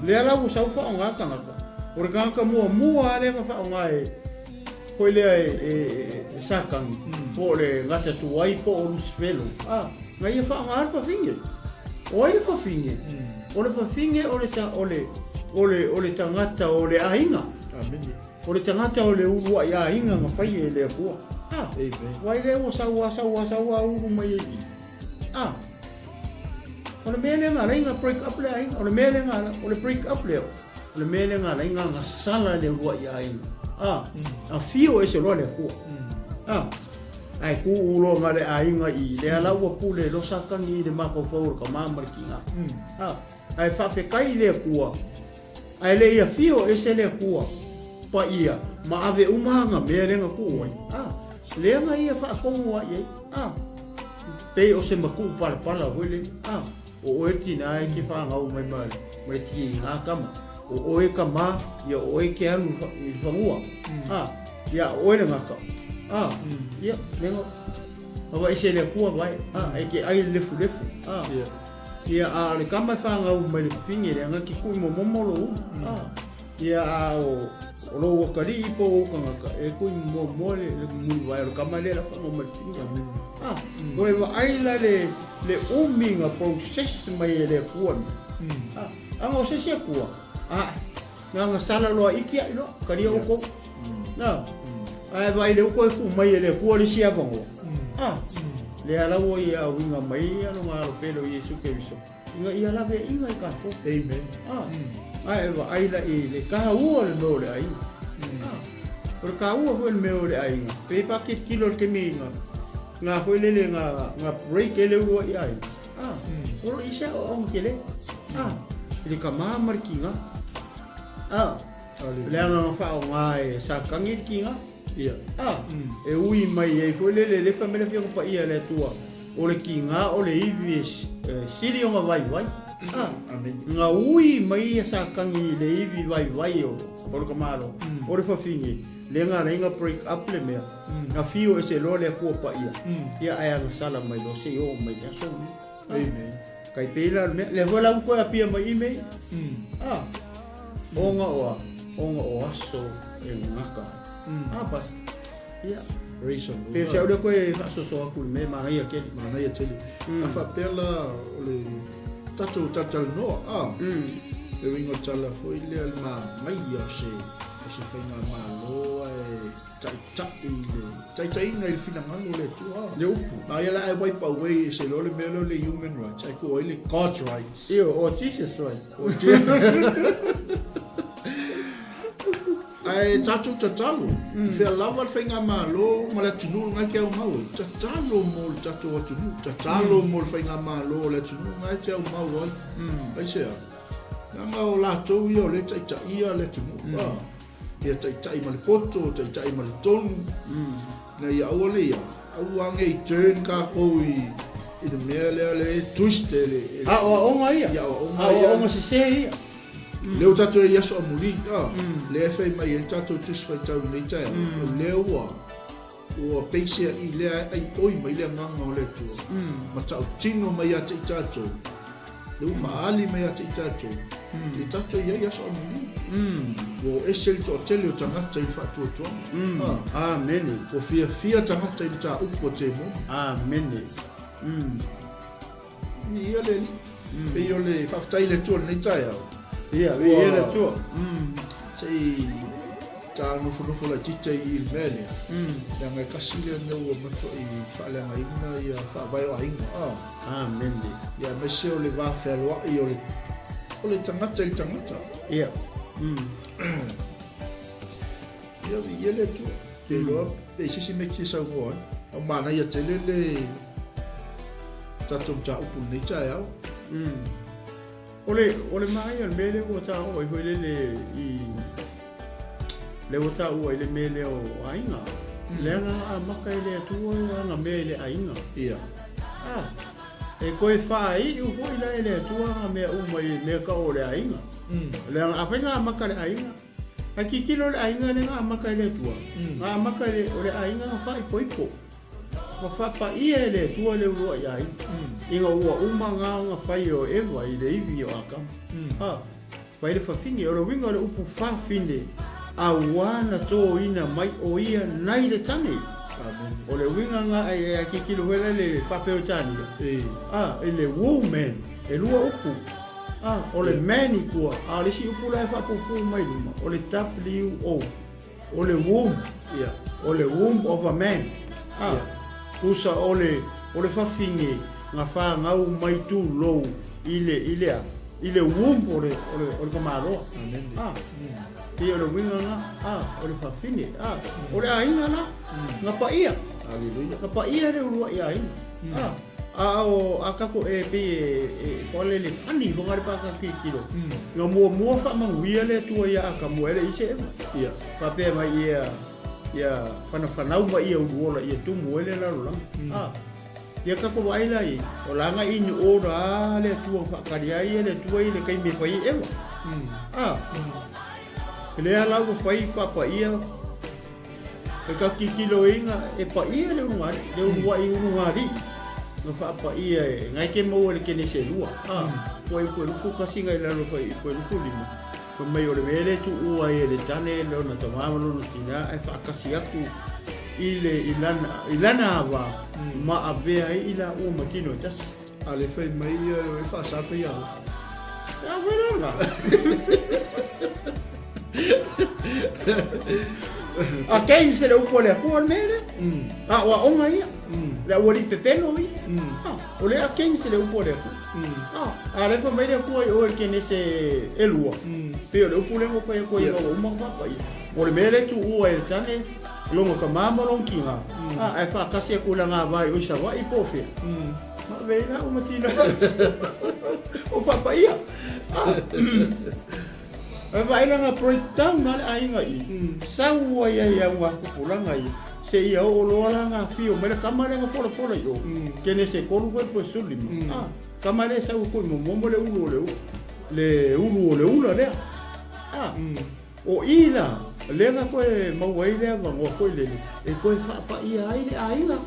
Le ala u sau wha o ngā kangaka. O re kangaka mua le nga wha o ngā Hoi lea e sakangi, po le ngata tuai po o lusvelo. Nga ia wha ngā arpa whinge. O ia wha whinge. O le wha whinge o le tangata o le ainga. O le tangata o le urua i ainga nga whai e lea pua. Wai lea o saua uru mai e i. O le mea le ngā reinga break up le ainga. O le mea le ngā, o le break up leo. O le mea le ngā reinga ngā sala le urua i ainga. A fio ese lo le ku. Ai ku ulo nga le ainga i le ala ua pu le losa kangi le mako faur ka mamar ki nga. Ai fa fe kai le ku. Ai le ia fio ese le ku. Pa ia ma ave umanga me le nga ku ai. Le nga ia fa kongo ai. Pe o se maku pala hole. O eti na ai ki fa nga o mai mai. Mai ti nga kama. O oe ka ma, ia oe ke anu i whangua. Ia oe le ngaka. Ia, lengo. Hawa ise le kua vai. Eke ai lefu. Ia a le kama whangau mai le pingi le ngaki kui mo momolo. Ia a o lo wakari i po o ka ngaka. E kui mo le mui vai. O kama le la whangau mai le pingi. Oe wa aila le uminga process mai le kua. Anga o sese kua. Nga sala loa iki ai lo, karia uko. Ai vai le uko ku mai le ku le sia vango. Le ala wo ia winga mai ano nga lo pelo Yesu Kristo. Inga ia la ve inga ka ko. Amen. Ai va ai la le ka u le no le ai. Por ka u ho le me le ai. Pe paket kilo ke mi nga ho le nga break le wo ai. Oro isa o ngele. Le ka mamar ki nga. Le anga wha o ngā e sa kangi ki ngā. E ui mai e koe le whamele whiako pa ia le tua. O le ki ngā o le iwi siri o ngā vai. Ngā ui mai e sa kangi le iwi vai o le kamaro. O le whawhingi. Le ngā reinga break up le mea. Ngā whio e se lo le kua pa ia. Ia ai anga sala mai lo se o mai aso. Amen. Kai pēla le hola un koe a pia mai i mei. Onga o aso e ngaka. Pas. Ia. Reason. Pe se ora koe aso so aku me mangai a keli. Mangai a tele. Afa pela o le tato tatal no. E wingo tala foi le al ma mai o se whainga malo e tai ngai whinangano le tua. Le upu. Na ia la e waipa wei se lo le melo le human rights. Ai ko le God's rights. Io, o Jesus rights. Ai tatu tatalo. Fea lava whainga malo ma le tunu ngai ke au mau. Tatalo mo le tatu o tunu. Tatalo mo le whainga malo le tunu ngai ke au mau ai. Ai sea. Nga o la tau ia o le tai ia le tunu. Ia tai ma le poto, tai ma le tonu. Na ia au le ia. Au ange i turn ka kou i le mea le twist le. O onga ia? Ia o onga ia. O onga se se ia? Leo tato e yaso Amulī. Le fai mai e tato twist fai tau nei tai. Leo wa. O peisia i lea ai oi mai lea nganga o le tua. Ma tau tino mai ate i tato. Le ufa ali mai ate i tato. Le tato ia yaso Amulī. O esel to tele o tangata i whātua toa. Amen. O fia tangata i ta upo te mo. Amen. Ni ia le li. E io le whaftai le tua nei tai au. Ia le tua. Sei ta no fu la tita I mele ya ngai kasile no mato I Faaleagaga ina ia fa vai o ainga amen ya me se o le va Faailoga I o le tangata ia ia le tu ke lo e sisi me ki sa go o mana ia tele le tatum cha upu ni Taeao ole mai al mele o ta o I le I le o ta o le mele o ainga le nga Mikaele tu nga mele ainga ia e koe whai u hoi la ele tu nga me u mai me ka o le ainga le nga apenga Mikaele ainga a kikilo le ainga le nga Mikaele tu nga Mikaele o le ainga nga whai poipo ma whapa ia ele tu le ua iai inga ua umanga nga whai o ewa I le iwi o akam whai le whawhingi o le winga le upu whawhine a wana tō ina mai o ia nai le tane o le winga nga a kikilo wela le whapeo tani e le woman e lua upu o le mani kua a le si upu lai whapupu mai luma o le WO o le womb o le womb of a man usa o le whawhingi nga wha ngau mai tū lou I le womb o le kamaroa Ia o le winga nga, o le whawhine, o le ainga na, nga paia. Hallelujah. Nga paia le urua I ainga. O akako e pe e pole le pani, longa le paka kikiro. Nga mua whamanguia le tua ia aka mua ele ise ema. Ia. Pape mai ia whanau mai ia uruola, ia tumu ele la rolang. Ia kako waila I, o langa inu ora le tua whakariai le tua I le kai me pai ema. Lea lau whai whapaia e ka kikilo inga e paia le unungari nga whapaia e ngai ke mau le kene se lua koe luku kasi ngai lalo koe luku lima koe mai o le mele tu ua e le tane leo na tamamalo na tina e whakasi aku I lana awa ma avea I la ua matino e tas ale whai mai e whaasafe ia ya verona a kei se le upo le akua mele wa onga ia le ua li pepeno ia o le a kei se le upo le akua a le pa mai le akua I o ke ne se elua pe o le upo le mopa akua I o uma papa ia o le mele tu ua e tane longa ka mama lonkinga e whakasi akula ngā vai o isa wa I pofe ma veina o matina o papa ia vai nga breakdown na ainga I sawa ia wa kupulanga I se ia o lola nga fio mele kamare nga pola yo kene se kolu ko sulima kamare sa ko mo le ulu le o ila le nga ko mawai le nga ko le e ko fa ia ainga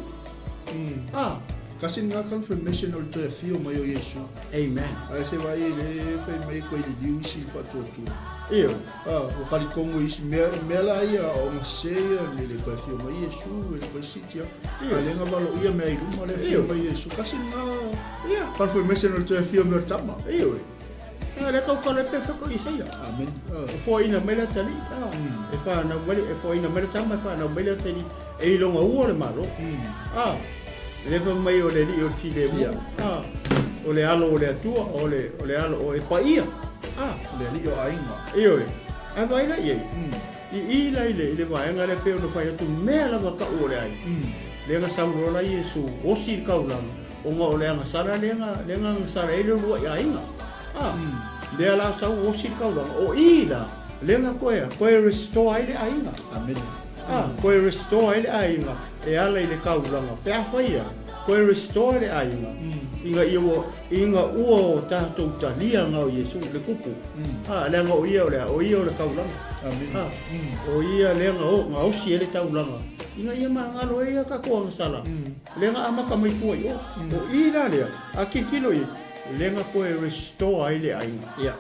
kasi nga confirmation o le fio mai o Yesu amen ai se vai le fai mai ko le diusi fa tu Io. O kari kongo isi mela ia o maseia le ko fio mai Yesu le ko sitia ale nga valo ia mai ruma le fio mai Yesu kasi nga confirmation o le fio mai tama io le ko le pepe ko isi ia amen po ina mela tali e fa na wale e po ina mela tama fa na mela tali e longa ua le malo le fa mai o le li o file o le alo o le atua o le alo o e paia le li o ainga io a vai la ye I le vai nga le pe no fa tu mela va ka o le ai le nga sa rola Yesu o si ka ulang o nga o le nga sara le nga sara ile ro ya ainga le ala sa o si ka ulang o ila le nga koe restore ile ainga amen koe restore ile ainga e ala ile ka ulang pe a faia koe restore ile ainga inga ua tātou talia ngau Yesu le kupu le nga o ia o le kaulanga amen o ia le nga o si ele taulanga inga ia mangalo ia ka ko sala le nga amaka mai ko o ila le a kikilo I le nga ko restore ile ainga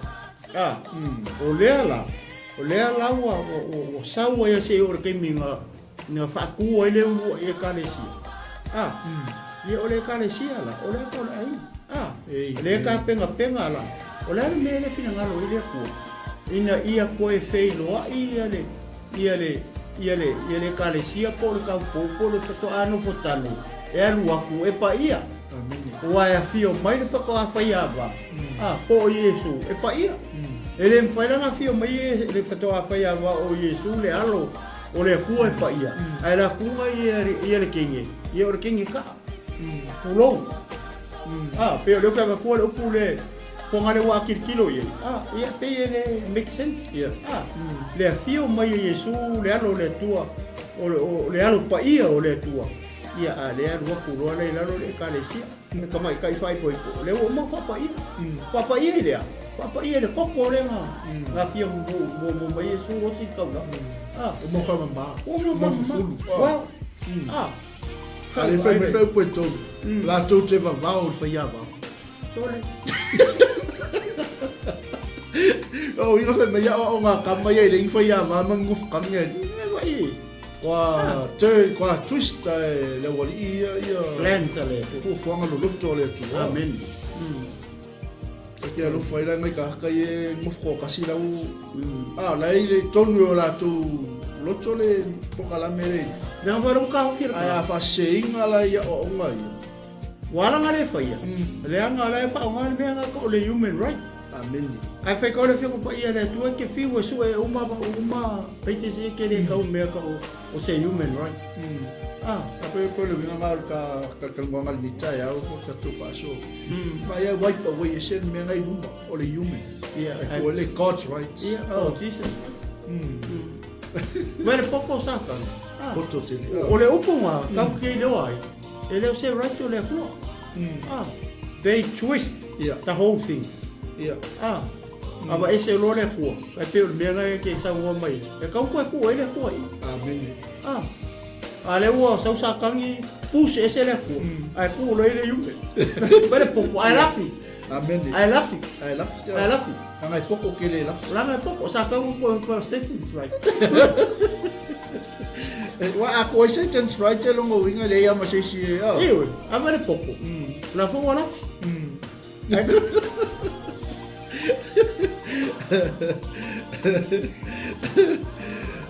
o le ala o sawa ia se o ke minga nga fa ku ile o e kalesi ia o le kalesia la o le ko ai le ka penga la o le mele pina ngalo ile ku ina ia ko e Faailoga ia le ia le kalesia po le kaupopo le whatoano potano. E alu aku e pa ia. Ua e fio mai le whakawhaiawa. Po o Iesu e pa ia. E le mwhairanga fio mai le whakawhaiawa o Iesu le alo o le kua e pa ia. Ai la kunga ia le kenge. Ia o le kenge ka. Pulong. Pero leo ka kua le upu le pongale wa kilo ia. Ia pe le make sense. Le fio mai Iesu le alo le tua o le alo pa ia o le tua. Ia le alo ku lo le alo le kalesia. Ka mai kai fai po le o mo papa ia. Papa ia le. Papa ia le kopo le nga fio mo mai Iesu o si ka na. Mo ka mama. O mo Mafulu. Wow. Ale fai me fai pueto. La tu te va o faiava. Tole. Oh, ino fai me ya o nga kama ia le faiava manguf kamia. Vai. Qua twist le wali ia Plan sale. Fu fuanga lo lutto le tu. Amen. Ke lo fai la mai ka e nguf ko kasi la la ile tonu la tu lotto le pokala mere. Nang baru ka fir. Ai fa seinga la ia o ngai. Wala ngare fa ia. Le anga la fa ngai me anga ko le human right. Amen. Ai fa ko le fio ko ia le tu ke fi wo su e uma pe te se ke le ka me ka o se human right. Pe le vinga mal ka mal ni Taeao ko ka tu paso. Ma ia wipe away sen me ngai uma o le human. Yeah, o le God's rights. Yeah, Jesus. Mere poco saka. Poto te. O le upunga ka ke le ai. Ele se right to le flo. They twist the whole thing. Aba ese lo le ku. Ka pe le ngai ke sa wo mai. E ka ku ele ku ai. Amen. Ale wo sa kangi push ese le ku. Ai ku lo ile yu. Mere poco I love it. Amen. I love it. I love it. I love it. Ngai poco ke le love. Ngai poco sa ka ko sentence right. Wa ako sentence right e longo winga le ia masisi e. Iwe, amare poco. La fo wala.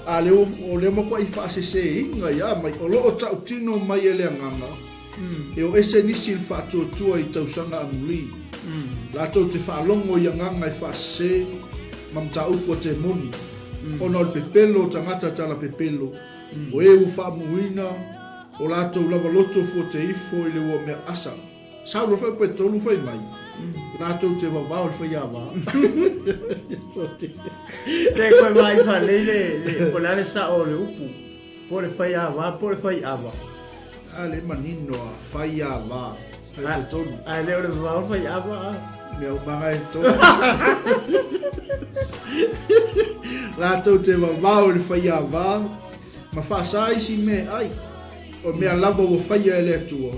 Ale o le mo ko I fa se inga ia mai o lo o ta utino mai ele nganga. E o ese nisi il fa tu I tausanga Amulī. La to te fa longo ia nganga I fa se mam ta upo te moni. Ono le pepelo tangata tala pepelo. O e u fa muina o la to lava loto fo te ifo I le o me asa. Sa lo fa pe tolu fa mai. Na to te va va o fa ia va. Te ko mai fa le ko la sa o le upu. Por fa ia va, por fa ia va. Ale manino a fa ia va. Fa tolu. Ale o le va fa ia va. Me o manga e tolu. La to te va va o fa ia va. Ma fa sai si me ai. O me lava o fa ia le tua.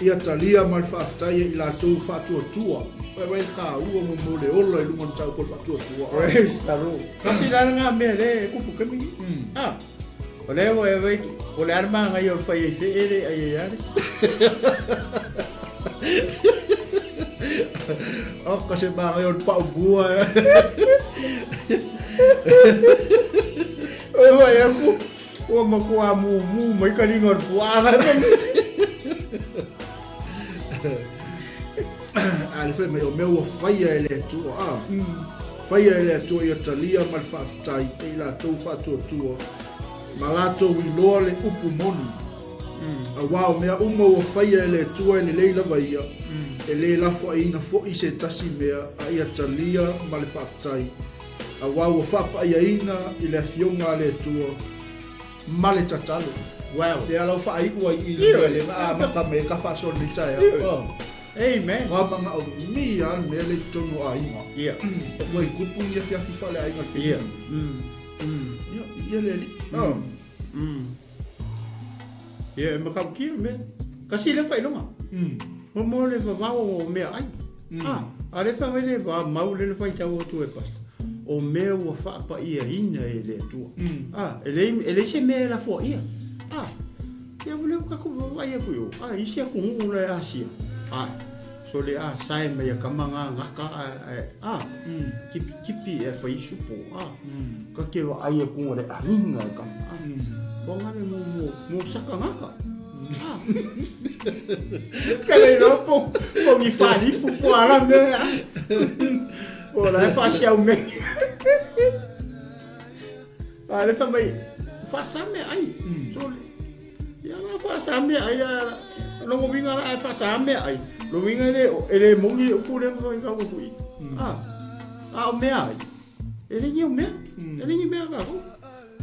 Ia talia mai whaatai I la tau whaatua tua. Wai ka ua mo le ola I lunga tau ko whaatua tua. Staro. Kasi la nga me le kupu kami. O le o e wai o le arma nga yo fa ye se ele ai ai. O kasi ba ngayon pa bua. O wai aku o mo ko amu mai ka lingor puanga. Ale fe me o meu faia ele tua. Faia ele tua ia talia mal whaatai I la tau whaatua tua. Ma la tau I loa le upu moni. A wao mea uma o faia ele tua ele leila vaia. Ele la fo ina fo I se tasi mea a ia talia mal whaatai. A wao o whapa ia ina I le fionga le tua. Male tatalo. Wow. Te alau whaai ua I le maka me ka whaso ni Taeao. Amen. Wa manga o mi an me le tono a inga. Yeah. Wai kupu ia fia fifa le ainga. Yeah. Ia le li. Yeah, makam ki me. Kasi le Faailoga. Mo le va o me ai. Ale pa me le va mau le fa tau tu e pas. O me o fa pa ia ina ele tu. Ele se me la fo ia. Ya vole ka ko vai ku yo. Isi ku le asia. so le sai mai ka manga ngaka kipi e fai supo ka ke wa ai ku le ainga ka ko ngale mo saka ngaka kale no po mi fali fu ala me ora fa sia me ale fa mai fa same ai so ya la fa same ai lo mo vinga la fa same ai lo vinga ele mo ngi ku le mo ka ku o me ai ele ni me ka ko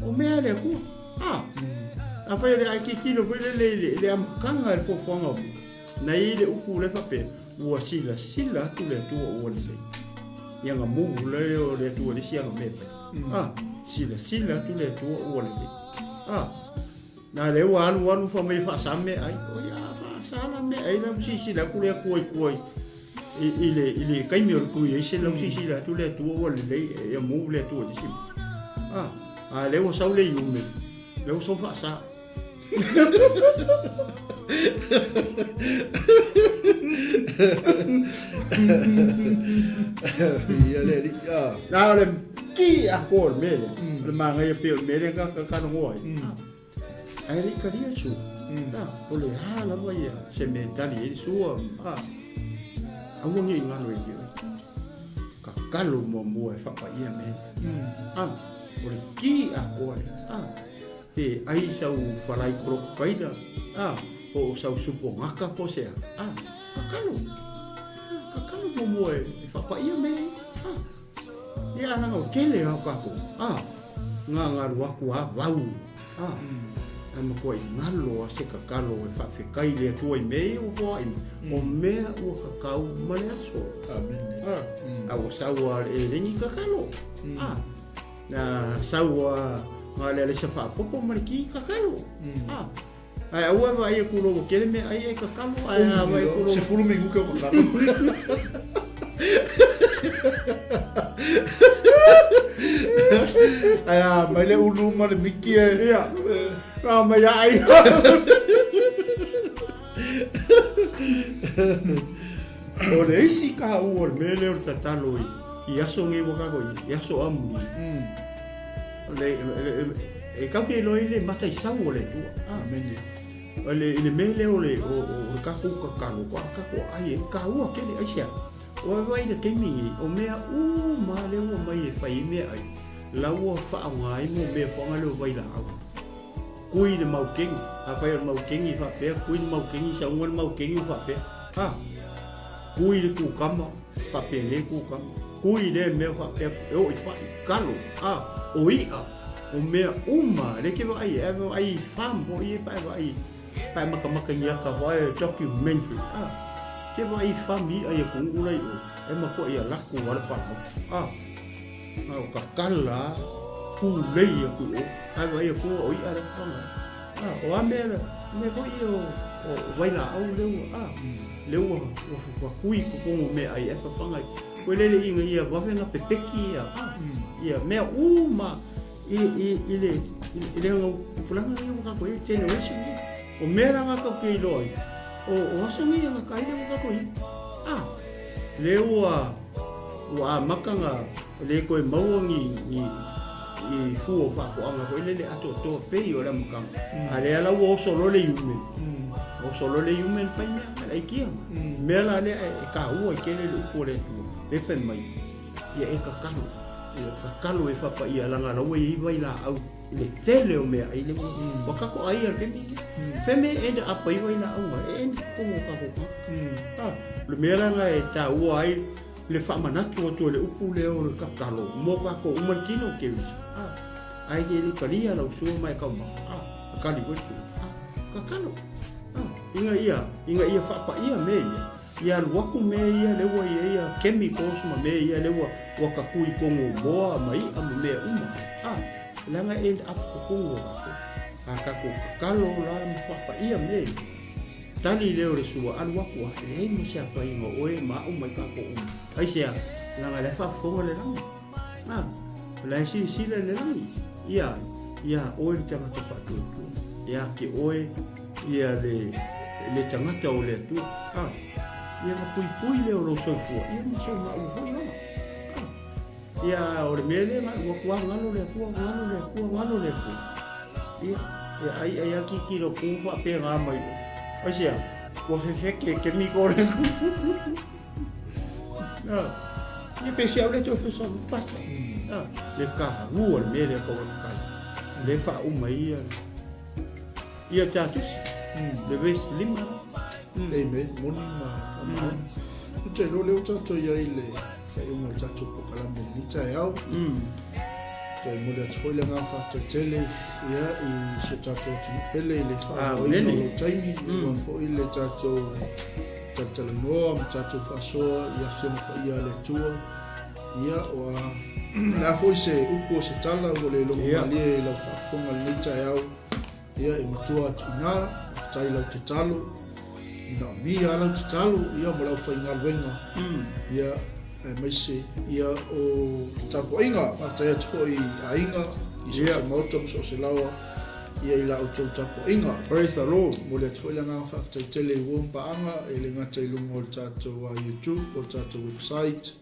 o me ale ku apa ele ai ki lo le am kanga fo fonga na ile uku le pape o sila tu le tu o le yang mu le o le tu le sia me sila tu le tu o le na le wanu fa me fa same ai o ya fa sala me ai na si la ku le koi ile kai me ku ye se la si la tu le tu o le ya mu le tu le si le o sa le yume le o so fa sa le ki a ko me le manga ye pe me le ka no ngoi ai ri ka dia su o le hala wa ya se me tali su a ngi ngalo ye ka kalo mo e fa pa ye me o le ki a ko e ai sau farai kro kaida o sau supo ngaka po se kakalo mo e fa pa ia me ia na o kele o kako nga ru aku vau ama ko ngalo se kakalo e fa fe kai le to i me o ko o me o kakau male so o sau e ni kakalo na sau ngale le sefa popo mariki kakalo ai au vai e kulo kele me ai e kakalo ai vai kulo se fulu me nguke o kakalo ai mai le ulu ma le miki e mai ai o le isi ka o me le o tatalo i aso ngi wo ka ko i aso Amulī e ka ke lo ile mata i sau le tu meni le mele o le o ka ku ka lo ka ko ai ka u ke le asia o vai de kemi o me ma le o mai fai me ai la o fa ngai mo me fo ngalo vai la au kui de mau king a fai mau king i fa pe kui mau king i sa ngon mau king i fa pe kui de ku kama fa pe le ku kama kui de me fa pe o i fa kalo oi o me uma le ke vai ai fam o i pa maka ia ka vai documentary ke vai fami ai ku ulai e ma ko ia laku wala pa o ka kala ku le ia ku ai vai ku oi ara pa o amela me ko io o vai la au le o kui ko me ai e fa fanga ko le inga ia va venga pepeki ia me uma ile o pulanga ia ka ko e tene o mera nga ka ke loi o aso ni nga ka ile ka ko le wa makanga le ko e mawangi i fu fa ko anga ko ile ato to pe yo la makanga ale ala wo solo le yumen fa ni ala ikia mela le ka u ke le ko le le fen mai ia e ka kalo e fa pa ia langa la we vai la au le tele o me ai le waka ko ai al fe me e da apa i vai la au e ko ka le me langa e ta u ai le fa manatu to le upu le o ka kalo mo ka ko o martino ke ai ke le kalia la usu mai ka ma ka li ko ka kalo inga ia fa pa ia me ia waku me ia le wa ia chemicals ma me ia le wa ka kui ko mo boa mai a me uma langa end up ko ka ko kalo la fa pa ia me tali le o suwa an waku e mo sia pa ingo oe ma o mai ka ko ai sia langa le fa fo le la la si le ia oe tama to pa tu ia ke oe ia le tangata o le tu ia nga pui leo lo soifua ia ma so ma ufoi ona ia o le mele nga ua ngalo le kua ia ai aki kilo kufa pe nga mai o sia ko fefeke ke mi ko le ia pe sia le to so pasa le ka ua le mele ko ka le fa umai ia tatus le ves lima Amen. Moni ma. Uche no le uta to ia ile. Sai un uta to ko kala me ni Taeao. Toi mo le tsoile nga fa to tele ia I se tato tu pele le fa. Nene. Taimi wa fo ile tato tatala no am tato fa so ia fema pa ia le tua. Ia wa la fo se upo se tala o le lo mali la fa fonga ni Taeao. Ia e matua tina tai la talo. Na mi ala te talo ia mo lau fai ngā luenga ia mai se ia o tapo inga ma tai atu I a inga I so se mautam so se lawa ia I la auto tapo inga praise the Lord mo le atu ila ngā whakatau tele I wompa anga e le ngata I lungo o tato a YouTube o tato website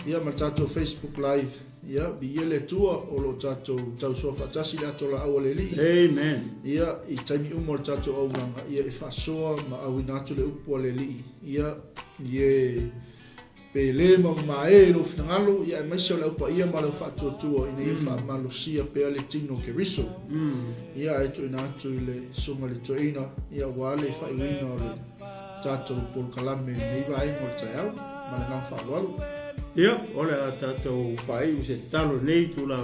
ia ma tato Facebook live ia bi ia le tua o lo tato tau so fatasi le ato la awa le li amen ia I taimi umo le tato au langa ia I whasoa ma awi natu le upo le li ia ie pe le ma e lo finangalo ia mai se o le upa ia ma le whatuatua ina ia wha malo sia pe ale tino ke riso ia e tu ina atu le sunga le tuaina ia wale whaiwina o le tato pol kalame nei vai mo le Taeao ma le ngā whalualu ia ole a tatou pai se talo nei tu la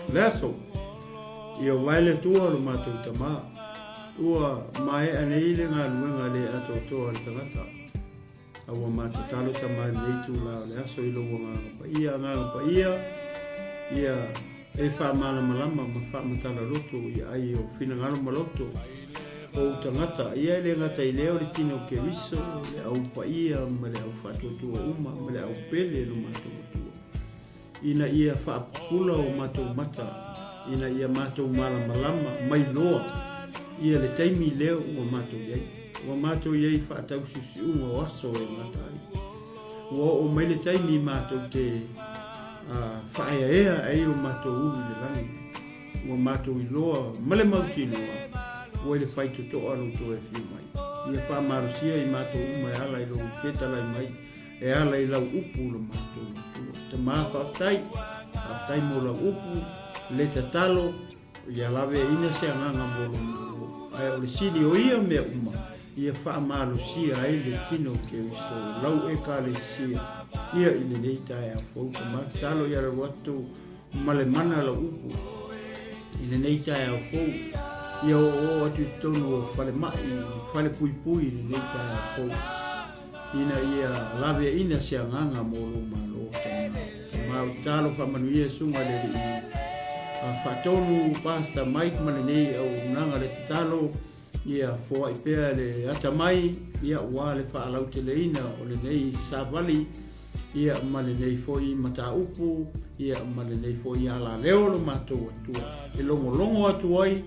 vaso ia waile tua lo matou tama ua mai anei le ngā luenga le ato toa le tangata aua matou talo tama nei tu la le aso I lo ngā paia ia e wha mana malama ma wha matala roto ia ai o whina ngalo maloto o tangata ia le ngata I leo le tino ke riso le au paia ma le au whatuatua uma ma le au pele lo matou ina ia whaapula o matou mata ina ia matou malama mai loa ia le taimi leo ua matou iai whaatau susi unga o aso e matai ua o mai le taimi matou te whaea ea ai o matou ulu le langi ua matou I loa ma le mautinoa ua le whaitu toa roto e whiu mai ia whaamarusia I matou uma e ala I lo petalai mai e ala I lau upu lo matou te maa whaftai mo lau upu le tatalo ia lawe ina se anganga molo ai o le sili o ia mea uma ia whaamarusia ai le tino ke wiso lau e ka le sia ia I le nei Taeao fau te maa talo ia le watu male mana lau upu I le nei Taeao fau ia o atu tonu o whale mai, whale pui ni nei Taeao fau. Ina ia lawe ina se anganga molo malo ma talo whamanuia sunga le I whatonu pasta Mike male nei au nanga le talo ia fua I pea le ata mai ia ua le whaalau te leina o le nei savali ia male nei foi mata upu ia male nei foi ala leo lo matou atua e longo atu ai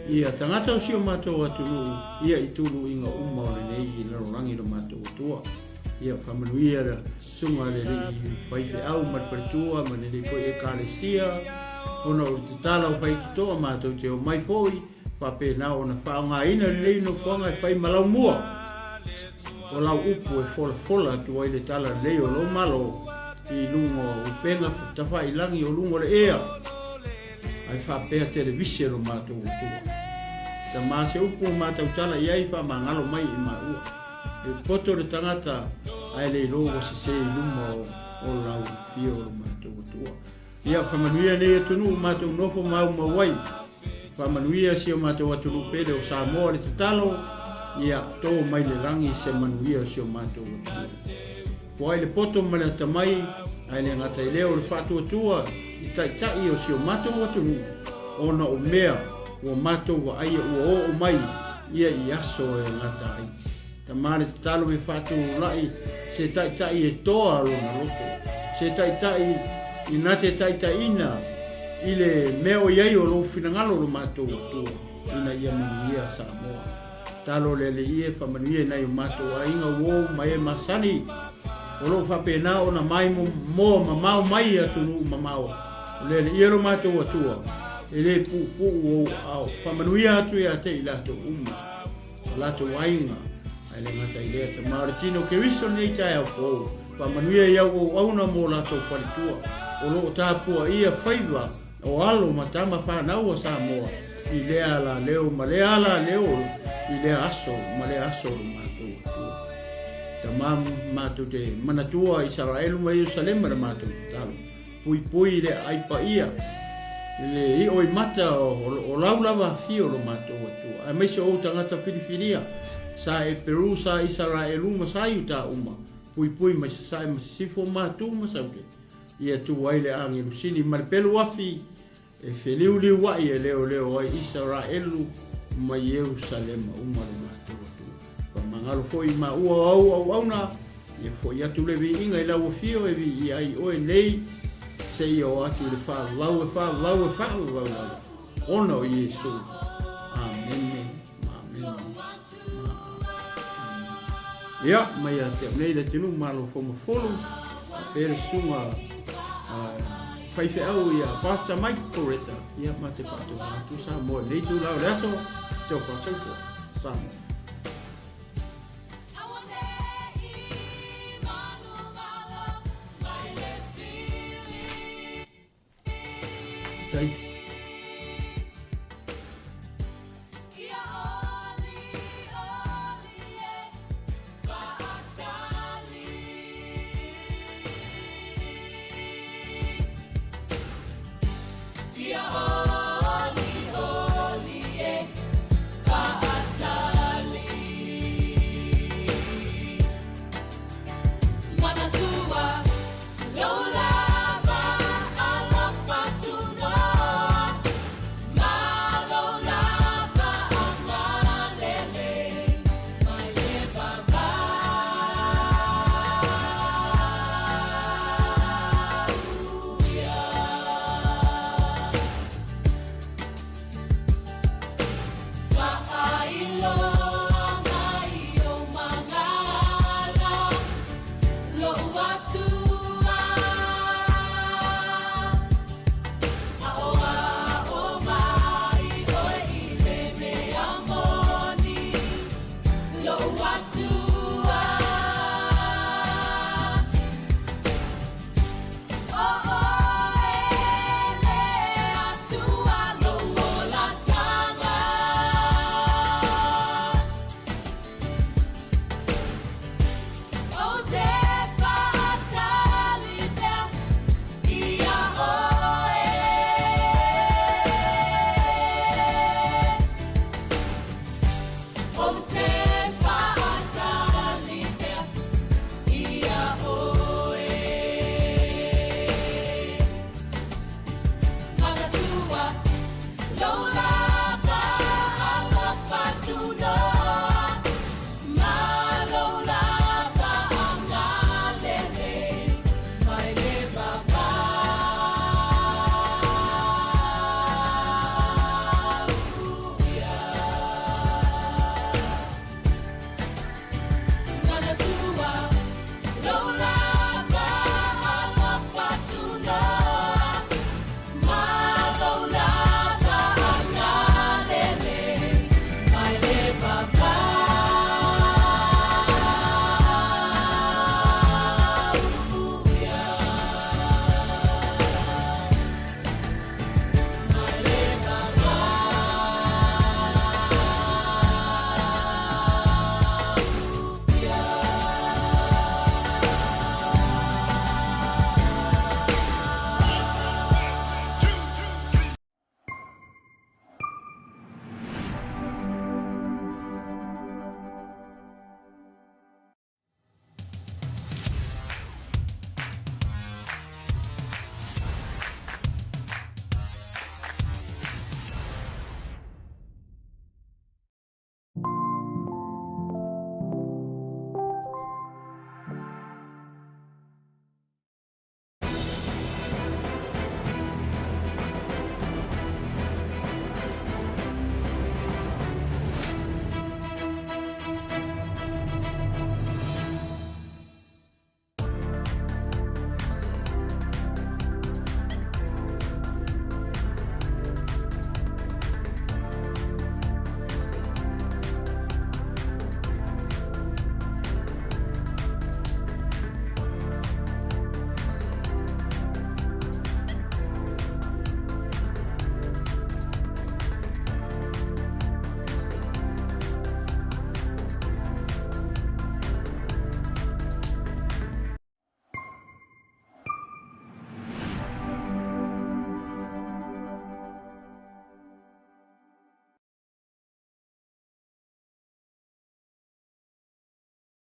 ia tangata o sio matou atu ia I tulu inga uma o le nei I larorangi lo matou atua ia whamanuia sunga le nei whaife au matparitua ma nei foi e kālesia ona o te tala o whaikutoa matou te o mai foi whape na ona whaonga ina le no whanga I whai malau mua o lau upu e fola tu ai le tala leo lo malo I lungo o penga tafa I langi o lungo le ea ai whapea televisi lo matou utua ta mase upu matou tala iai wha mangalo mai I maua e poto le tangata ai le lo o se lumo o lau fio lo matou utua ia whamanuia nei atunu matou nofo mau mawai whamanuia si o matou atunu pele o Samoa le tatalo ia tō mai le rangi se manuia si o matou atua. Po ai le poto mai le tamai, ai le ngata I leo le whatuatua, I taitai o si o matou atunu, ona o mea, o matou wa aia ua o mai, ia I aso e ngata ai. Tamare te talo me whatu lai, se taitai e toa lona roto, se taitai I nate taitai ina, I le mea o iai o lo finangalo lo matou atua, ina ia manuia Samoa. talo le ie whamanuia nei o mātou a inga wō mai e masani. O lo whapena o na mai mo mamau mai atu nu mamau. Le ie lo mātou atua. E le pu o au. Whamanuia atu e a te i lato lato ainga. Ai le ngata i lea te Mauritino ke riso nei Taeao kou. Whamanuia iau o auna mo lato whalitua. O lo tāpua ia whaiva o alo matama whanau a Samoa. I lea la leo, ma lea la leo, i lea aso, ma lea aso mātou atua. Ta mātou te manatua Israelu ma Ierusalema na mātou talo. Pui le aipa ia. Le i oi mata o laulava fio lo mātou atua. Ai meise o tangata Pilifinia. Sa e Peru, sa Israelu, ma sa iuta uma. Pui ma sa e masifo mātou ma sauke. Ia tu waile angi lusini, ma le pelu afi. E feliu wai e leo ai Israelu ma Ierusalema uma le mātou atua. Pa mangalo foi ma ua au na. Ia foi atu le vi inga i lau fio e vi i ai oe nei. Se o atu le whaalau. Ona o Iesu. Amen. Ia, mai a te nei le tinu malo fo Mafulu. Pere sunga Faailoga ia Pastor Mike Bureta. Ia ma te pato tu sa mo le tu lau leso te o pasauko. Sama. Thank you.